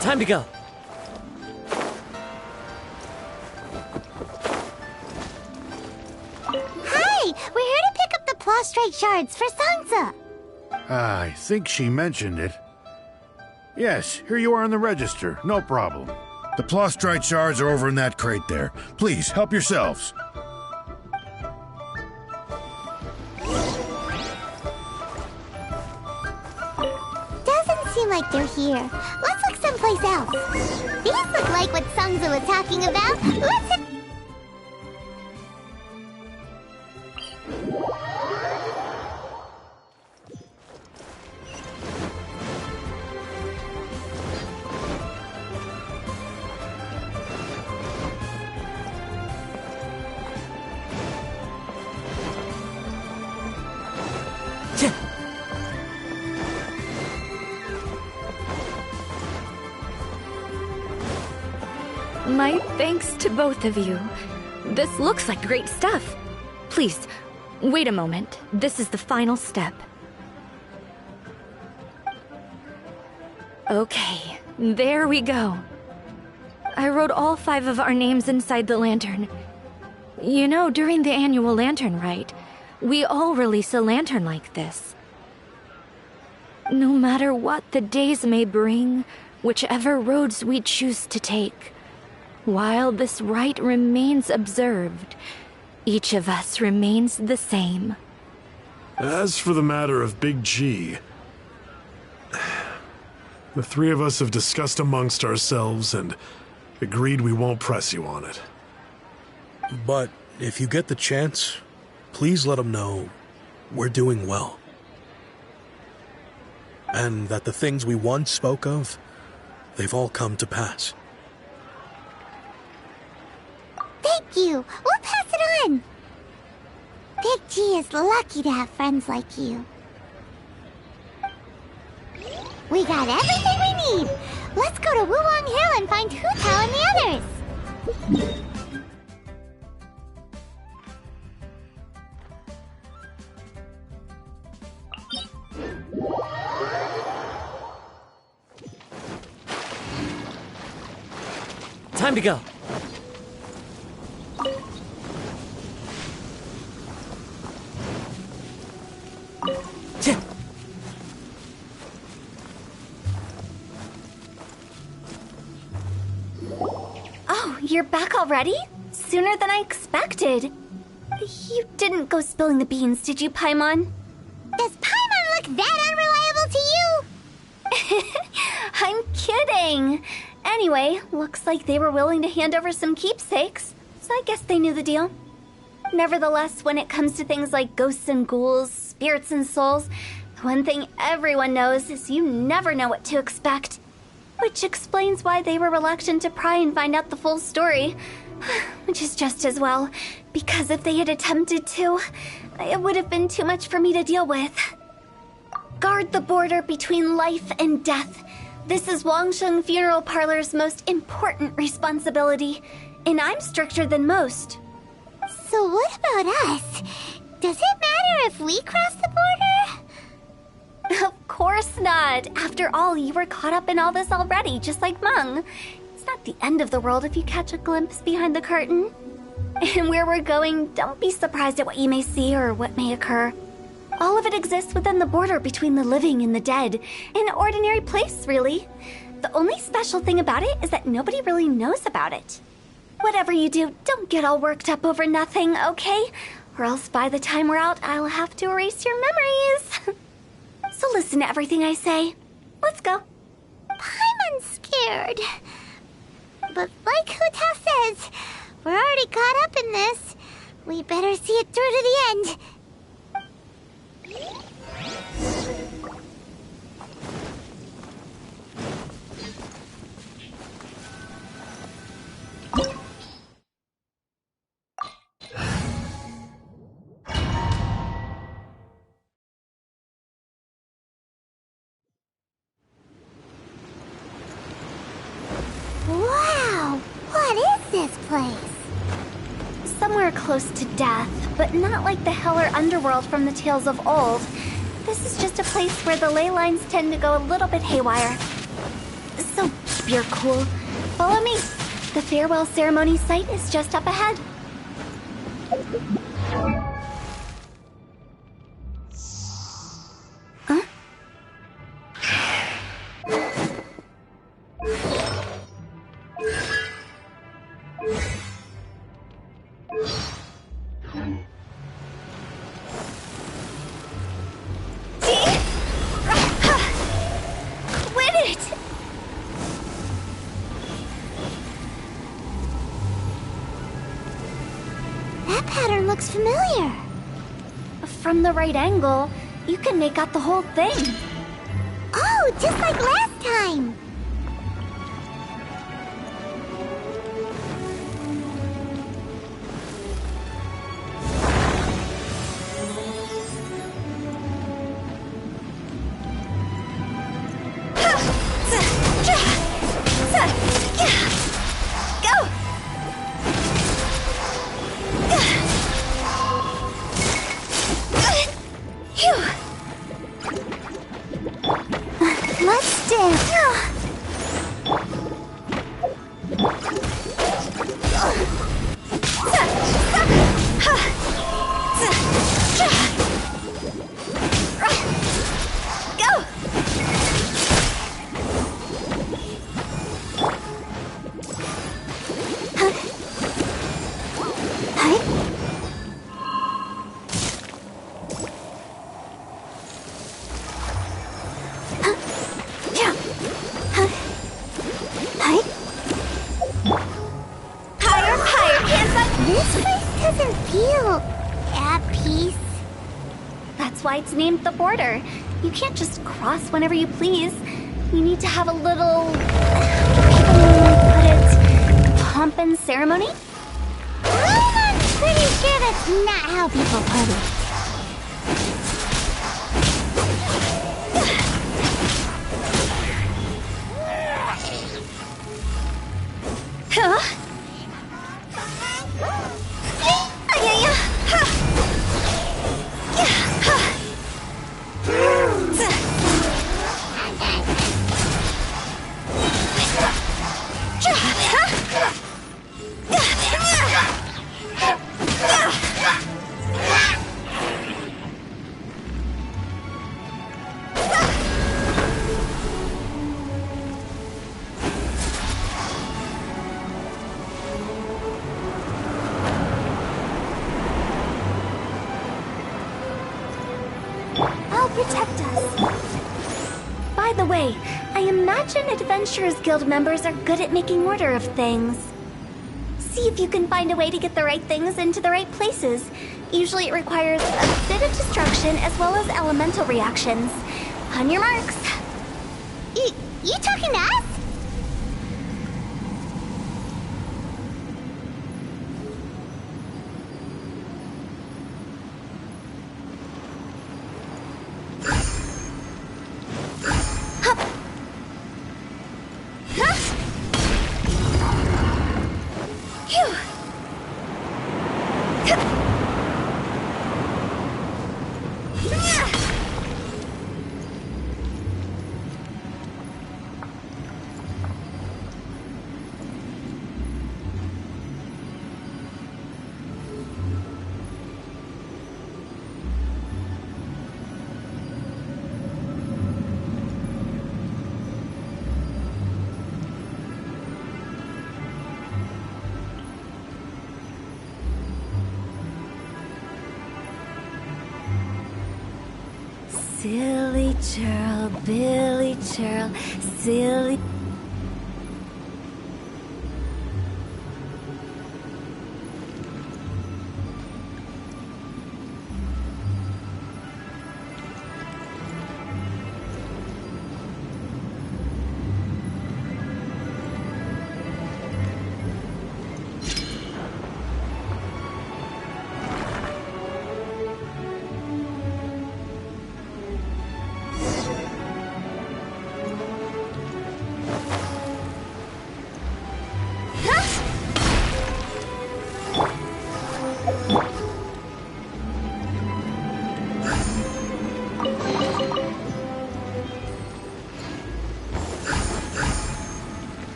Time to go. Hi, we're here to pick up the plastrite shards for Songza. I think she mentioned it. Yes, here you are on the register. No problem. The plastrite shards are over in that crate there. Please, help yourselves. Doesn't seem like they're here. Let's look someplace else. These look like what Songza was talking about. Let's hit... My thanks to both of you. This looks like great stuff. Please, wait a moment. This is the final step. Okay, there we go. I wrote all 5 of our names inside the lantern. You know, during the annual lantern rite, we all release a lantern like this. No matter what the days may bring, whichever roads we choose to take, while this rite remains observed, each of us remains the same. As for the matter of Big G, the 3 of us have discussed amongst ourselves and agreed we won't press you on it. But if you get the chance, please let him know we're doing well. And that the things we once spoke of, they've all come to pass. Thank you. We'll pass it on. Big G is lucky to have friends like you. We got everything we need. Let's go to Wulong Hill and find Hu Tao and the others. Time to go. Oh, you're back already? Sooner than I expected. You didn't go spilling the beans, did you, Paimon? Does Paimon look that unreliable to you? I'm kidding. Anyway, looks like they were willing to hand over some keepsakes, so I guess they knew the deal. Nevertheless, when it comes to things like ghosts and ghouls, spirits and souls, the one thing everyone knows is you never know what to expect. Which explains why they were reluctant to pry and find out the full story. Which is just as well, because if they had attempted to, it would have been too much for me to deal with. Guard the border between life and death. This is Wangsheng Funeral Parlor's most important responsibility, and I'm stricter than most. So what about us? Does it matter if we cross the border? Of course not. After all, you were caught up in all this already, just like Meng. It's not the end of the world if you catch a glimpse behind the curtain. And where we're going, don't be surprised at what you may see or what may occur. All of it exists within the border between the living and the dead. An ordinary place, really. The only special thing about it is that nobody really knows about it. Whatever you do, don't get all worked up over nothing, okay? Or else by the time we're out, I'll have to erase your memories. So listen to everything I say. Let's go. Paimon's scared. But like Hu Tao says, we're already caught up in this. We better see it through to the end. Wow! What is this place? Somewhere close to death, but not like the hell or underworld from the tales of old. This is just a place where the ley lines tend to go a little bit haywire. So keep your cool. Follow me. The farewell ceremony site is just up ahead. Huh? Quit it! That pattern looks familiar. From the right angle, you can make out the whole thing. Oh, just like last time. Go! That's why it's named the border. You can't just cross whenever you please. You need to have a little... how do people put it? Pomp and ceremony? I'm pretty sure that's not how people party. Huh? Protect us. By the way, I imagine Adventurers Guild members are good at making order of things. See if you can find a way to get the right things into the right places. Usually it requires a bit of destruction as well as elemental reactions. On your marks. You talking to us? Silly churl, Billy churl, silly...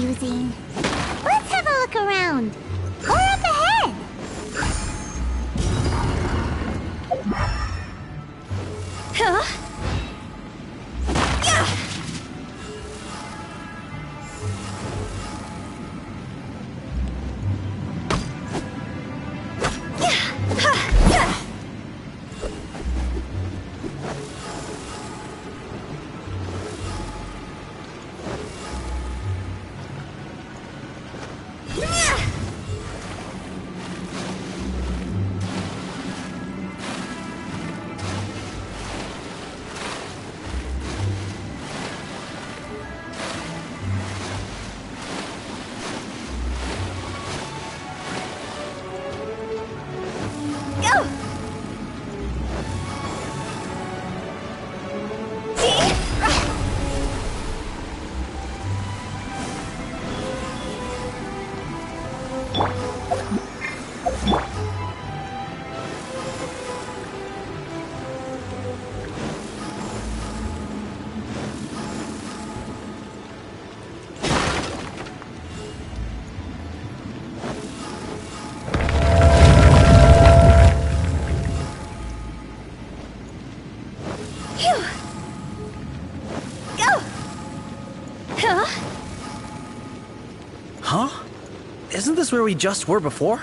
confusing. Let's have a look around. Or up ahead. Huh? Yeah! Huh? Isn't this where we just were before?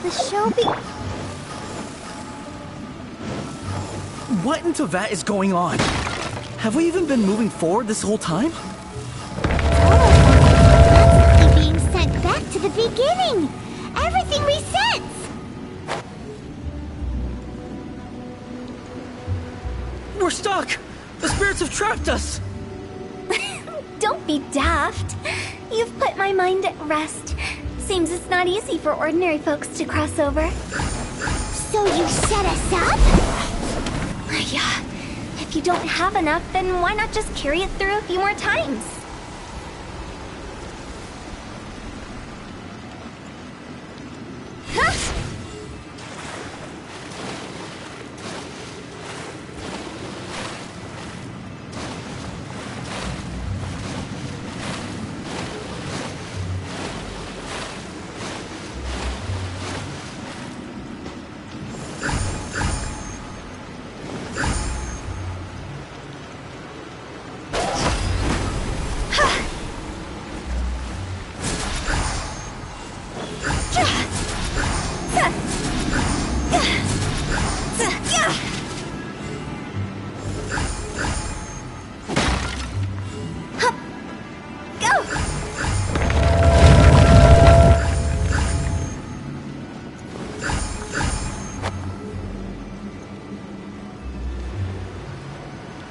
The show be... What in Tevat is going on? Have we even been moving forward this whole time? Constantly being sent back to the beginning. Everything resets. We're stuck! The spirits have trapped us! Don't be daft. You've put my mind at rest. Seems it's not easy for ordinary folks to cross over. So you set us up? Yeah. If you don't have enough, then why not just carry it through a few more times? Huh?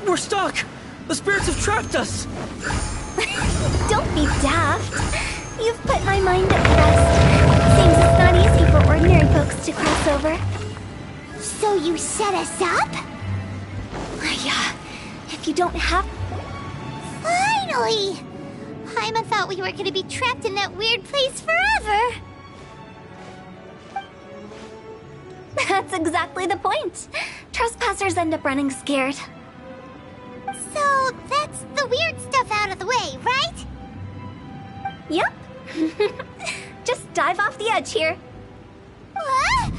We're stuck! The spirits have trapped us! Don't be daft. You've put my mind at rest. Seems it's not easy for ordinary folks to cross over. So you set us up? Yeah. If you don't have... Finally! Paimon thought we were gonna be trapped in that weird place forever. That's exactly the point. Trespassers end up running scared. So that's the weird stuff out of the way, right? Yep. Just dive off the edge here. What?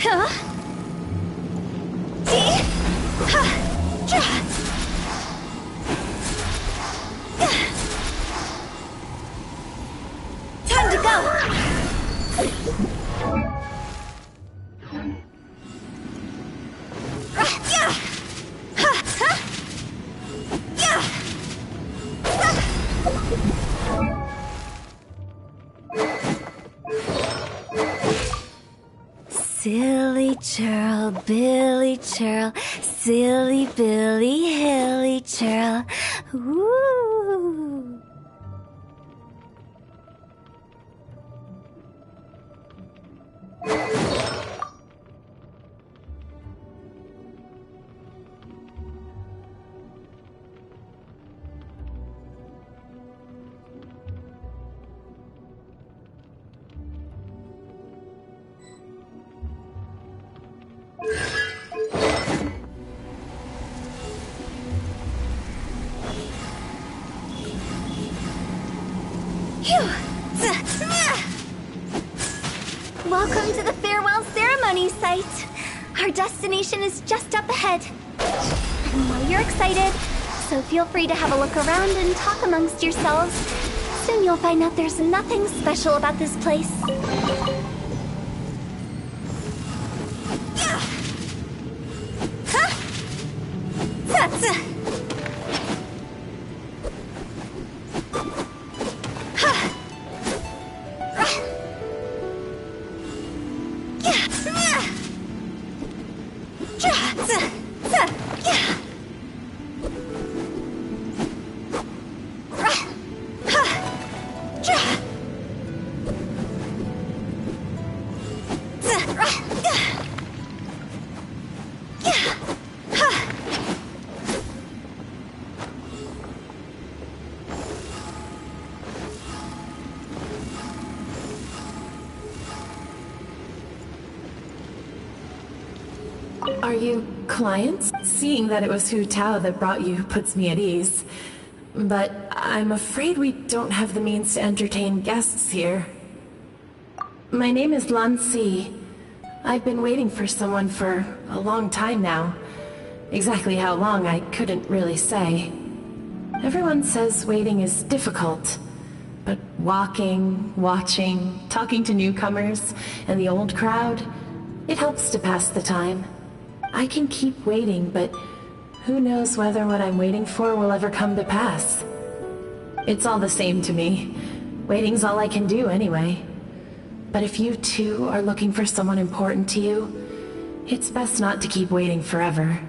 Time to go! Silly churl, Billy churl, silly Billy, hilly churl. Woo! Welcome to the farewell ceremony site. Our destination is just up ahead. I know you're excited, so feel free to have a look around and talk amongst yourselves. Soon you'll find out there's nothing special about this place. Are you clients? Seeing that it was Hu Tao that brought you puts me at ease. But I'm afraid we don't have the means to entertain guests here. My name is Lan Si. I've been waiting for someone for a long time now. Exactly how long, I couldn't really say. Everyone says waiting is difficult. But walking, watching, talking to newcomers, and the old crowd, it helps to pass the time. I can keep waiting, but who knows whether what I'm waiting for will ever come to pass. It's all the same to me. Waiting's all I can do anyway. But if you too are looking for someone important to you, it's best not to keep waiting forever.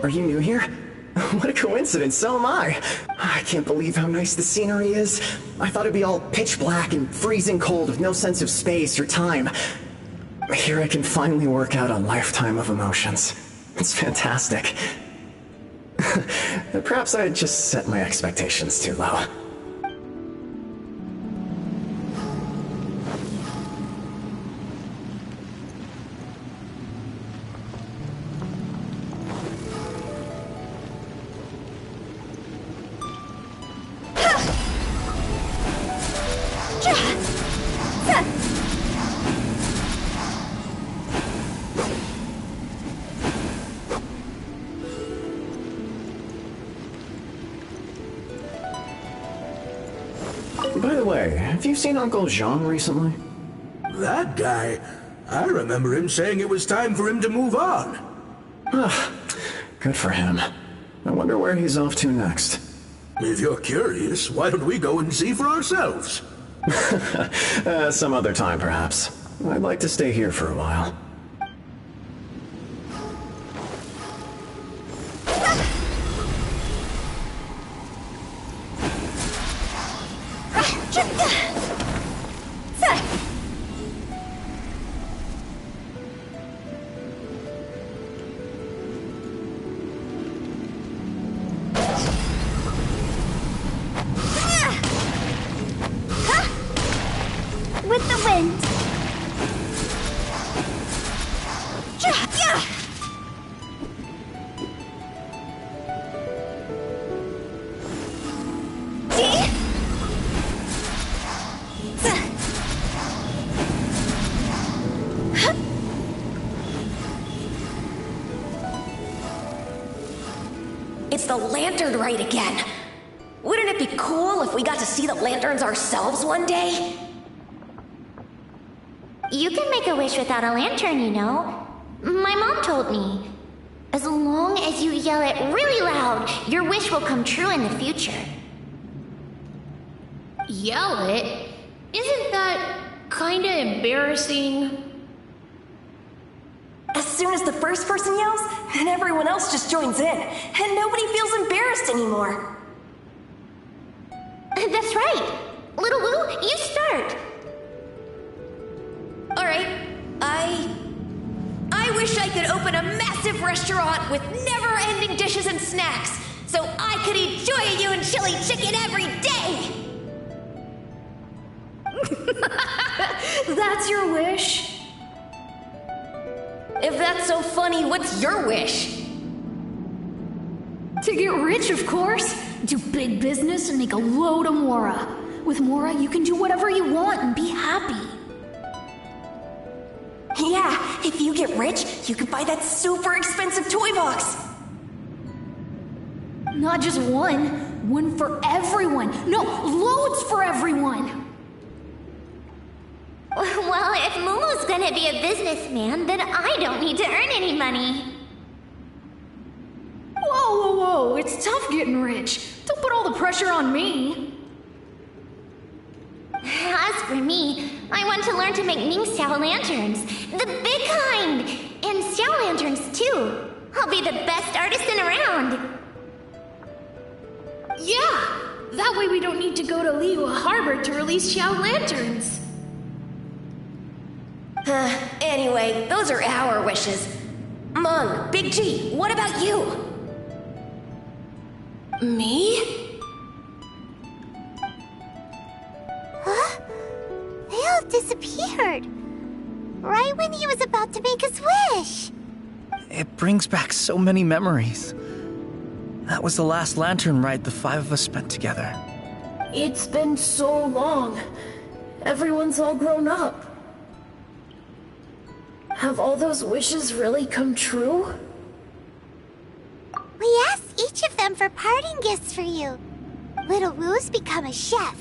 Are you new here? What a coincidence, so am I. I can't believe how nice the scenery is. I thought it'd be all pitch black and freezing cold with no sense of space or time. Here I can finally work out a lifetime of emotions. It's fantastic. Perhaps I just set my expectations too low. By the way, have you seen Uncle Jean recently? That guy? I remember him saying it was time for him to move on. Good for him. I wonder where he's off to next. If you're curious, why don't we go and see for ourselves? Some other time, perhaps. I'd like to stay here for a while. hint. It's the lantern rite again. Wouldn't it be cool if we got to see the lanterns ourselves one day? You can make a wish without a lantern, you know. My mom told me. As long as you yell it really loud, your wish will come true in the future. Yell it? Isn't that kinda embarrassing? As soon as the first person yells, then everyone else just joins in, and nobody feels embarrassed anymore. That's right. Little Wu, you start. Alright, I wish I could open a massive restaurant with never-ending dishes and snacks, so I could eat Joyou and chili chicken every day! That's your wish? If that's so funny, what's your wish? To get rich, of course. Do big business and make a load of Mora. With Mora, you can do whatever you want and be happy. Yeah, if you get rich, you can buy that super expensive toy box. Not just one. One for everyone. No, loads for everyone. Well, if Momo's gonna be a businessman, then I don't need to earn any money. Whoa, it's tough getting rich. Don't put all the pressure on me. As for me, I want to learn to make Ning Xiao lanterns. The big kind! And Xiao lanterns, too. I'll be the best artisan around. Yeah! That way we don't need to go to Liyue Harbor to release Xiao lanterns. Anyway, those are our wishes. Mung, Big G, what about you? Me? Huh? They all disappeared. Right when he was about to make his wish. It brings back so many memories. That was the last lantern ride the five of us spent together. It's been so long. Everyone's all grown up. Have all those wishes really come true? We asked each of them for parting gifts for you. Little Wu's become a chef.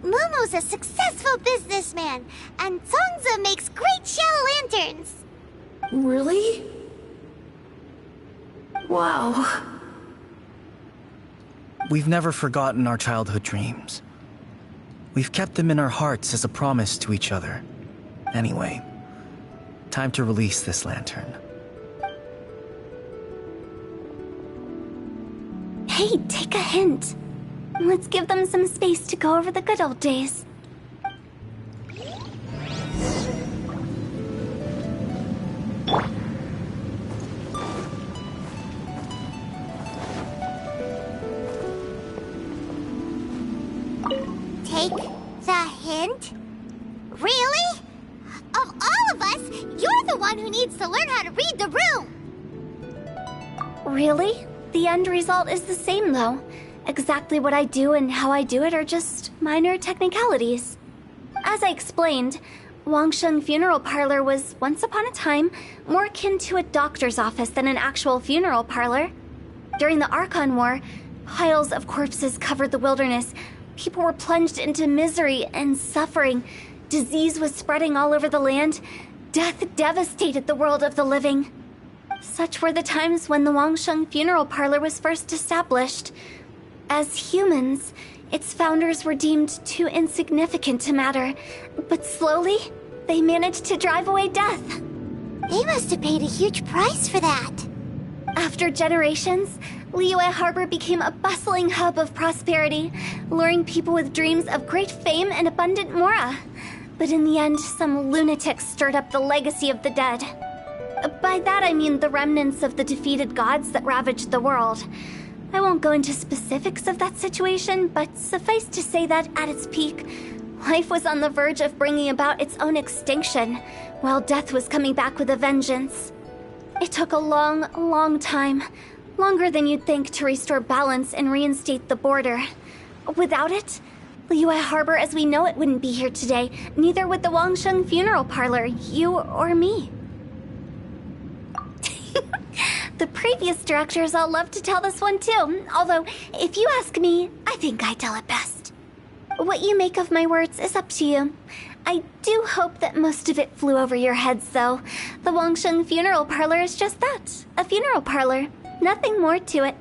Momo's a successful businessman. And Zongzi makes great Xiao lanterns. Really? Wow. We've never forgotten our childhood dreams. We've kept them in our hearts as a promise to each other. Anyway, time to release this lantern. Hey, take a hint. Let's give them some space to go over the good old days. Take the hint? Really? Of all of us, you're the one who needs to learn how to read the room! Really? The end result is the same, though. Exactly what I do and how I do it are just minor technicalities. As I explained, Wangsheng Funeral Parlor was, once upon a time, more akin to a doctor's office than an actual funeral parlor. During the Archon War, piles of corpses covered the wilderness. People were plunged into misery and suffering. Disease was spreading all over the land. Death devastated the world of the living. Such were the times when the Wangsheng Funeral Parlor was first established. As humans, its founders were deemed too insignificant to matter, but slowly, they managed to drive away death. They must have paid a huge price for that. After generations, Liyue Harbor became a bustling hub of prosperity, luring people with dreams of great fame and abundant mora. But in the end, some lunatics stirred up the legacy of the dead. By that I mean the remnants of the defeated gods that ravaged the world. I won't go into specifics of that situation, but suffice to say that at its peak, Life was on the verge of bringing about its own extinction, while death was coming back with a vengeance. It took a long, long time, longer than you'd think, to restore balance and reinstate the border. Without it, Liyue Harbor as we know it wouldn't be here today, neither would the Wangsheng Funeral Parlor, you or me. The previous directors all love to tell this one too, although, if you ask me, I think I tell it best. What you make of my words is up to you. I do hope that most of it flew over your heads, though. The Wangsheng Funeral Parlor is just that, a funeral parlor. Nothing more to it.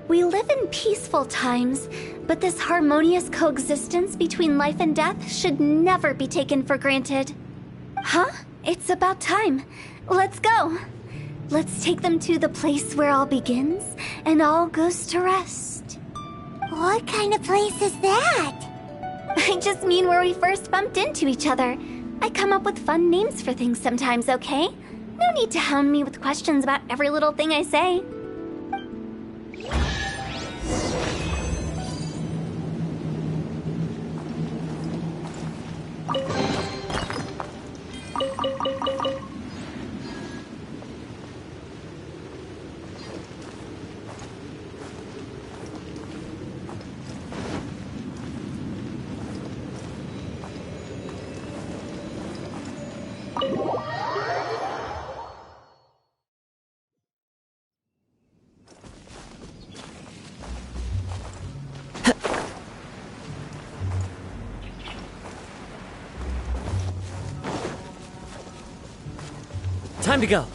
We live in peaceful times, but this harmonious coexistence between life and death should never be taken for granted. Huh? It's about time. Let's go. Let's take them to the place where all begins and all goes to rest. What kind of place is that? I just mean where we first bumped into each other. I come up with fun names for things sometimes, okay? No need to hound me with questions about every little thing I say. Time to go.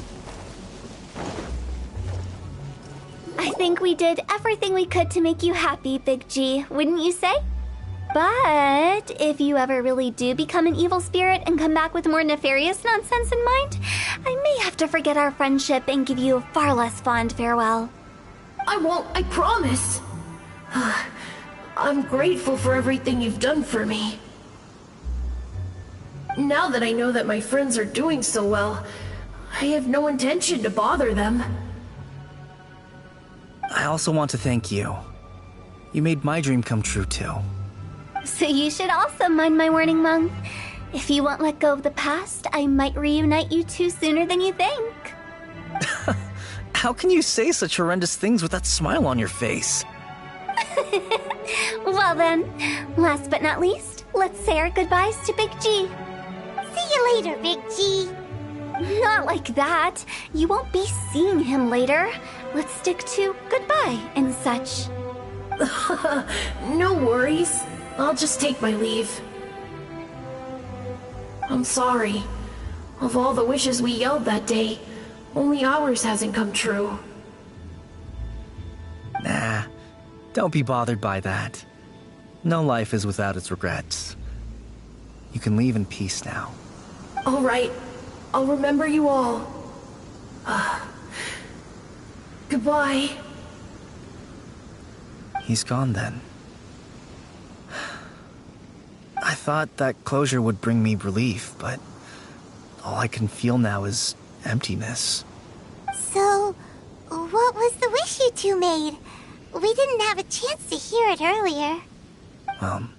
I think we did everything we could to make you happy, Big G, wouldn't you say? But if you ever really do become an evil spirit and come back with more nefarious nonsense in mind, I may have to forget our friendship and give you a far less fond farewell. I won't, I promise. I'm grateful for everything you've done for me. Now that I know that my friends are doing so well, I have no intention to bother them. I also want to thank you. You made my dream come true, too. So you should also mind my warning, Mung. If you won't let go of the past, I might reunite you two sooner than you think. How can you say such horrendous things with that smile on your face? Well then, last but not least, let's say our goodbyes to Big G. See you later, Big G. Not like that. You won't be seeing him later. Let's stick to goodbye and such. No worries. I'll just take my leave. I'm sorry. Of all the wishes we yelled that day, only ours hasn't come true. Nah, don't be bothered by that. No life is without its regrets. You can leave in peace now. All right. I'll remember you all. Goodbye. He's gone then. I thought that closure would bring me relief, but all I can feel now is emptiness. So, what was the wish you two made? We didn't have a chance to hear it earlier. Well,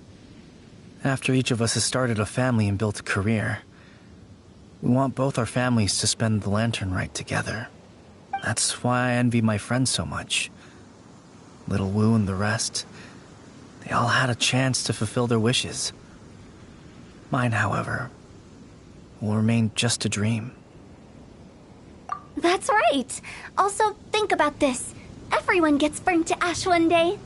after each of us has started a family and built a career, we want both our families to spend the lantern rite together. That's why I envy my friends so much. Little Wu and the rest, they all had a chance to fulfill their wishes. Mine, however, will remain just a dream. That's right. Also, think about this. Everyone gets burned to ash one day.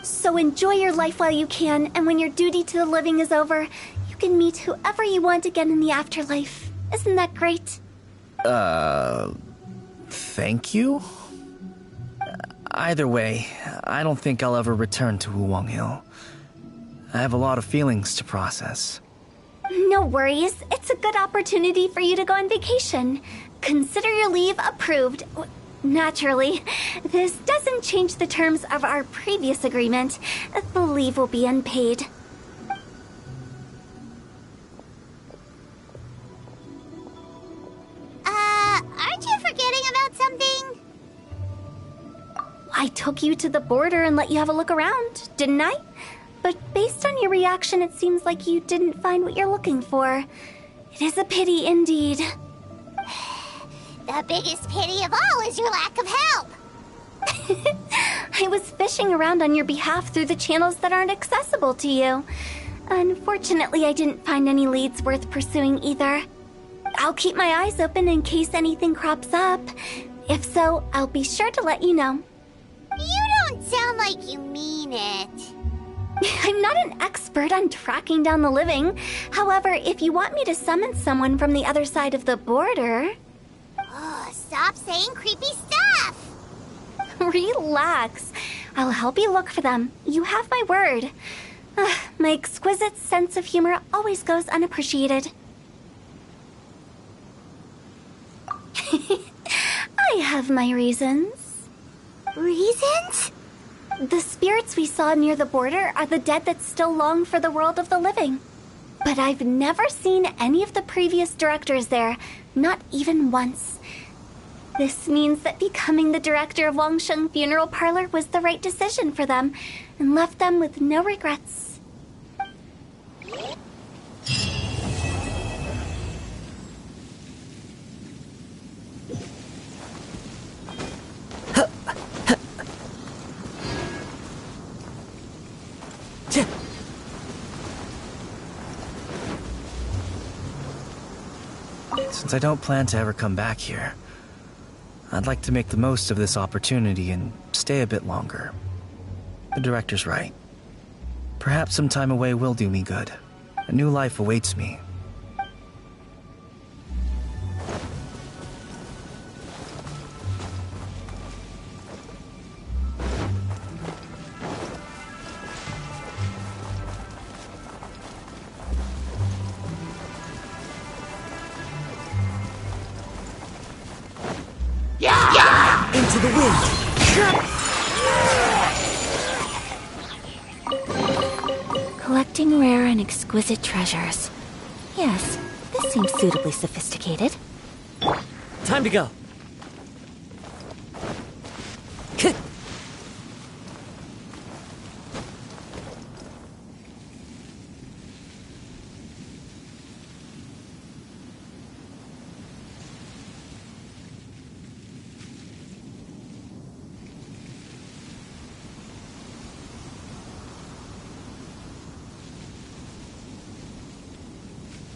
So enjoy your life while you can, and when your duty to the living is over, you can meet whoever you want again in the afterlife. Isn't that great? Thank you? Either way, I don't think I'll ever return to Wuwang Hill. I have a lot of feelings to process. No worries. It's a good opportunity for you to go on vacation. Consider your leave approved. Naturally, this doesn't change the terms of our previous agreement. The leave will be unpaid. Aren't you forgetting about something? I took you to the border and let you have a look around, didn't I? but based on your reaction, it seems like you didn't find what you're looking for. It is a pity indeed. The biggest pity of all is your lack of help. I was fishing around on your behalf through the channels that aren't accessible to you. Unfortunately, I didn't find any leads worth pursuing either. I'll keep my eyes open in case anything crops up. If so, I'll be sure to let you know. You don't sound like you mean it. I'm not an expert on tracking down the living. However, if you want me to summon someone from the other side of the border... Oh, stop saying creepy stuff! Relax. I'll help you look for them. You have my word. My exquisite sense of humor always goes unappreciated. I have my reasons. Reasons? The spirits we saw near the border are the dead that still long for the world of the living. But I've never seen any of the previous directors there, not even once. This means that becoming the director of Wangsheng Funeral Parlor was the right decision for them, and left them with no regrets. Since I don't plan to ever come back here, I'd like to make the most of this opportunity and stay a bit longer. The director's right. Perhaps some time away will do me good. A new life awaits me. Into the wind! Collecting rare and exquisite treasures. Yes, this seems suitably sophisticated. Time to go.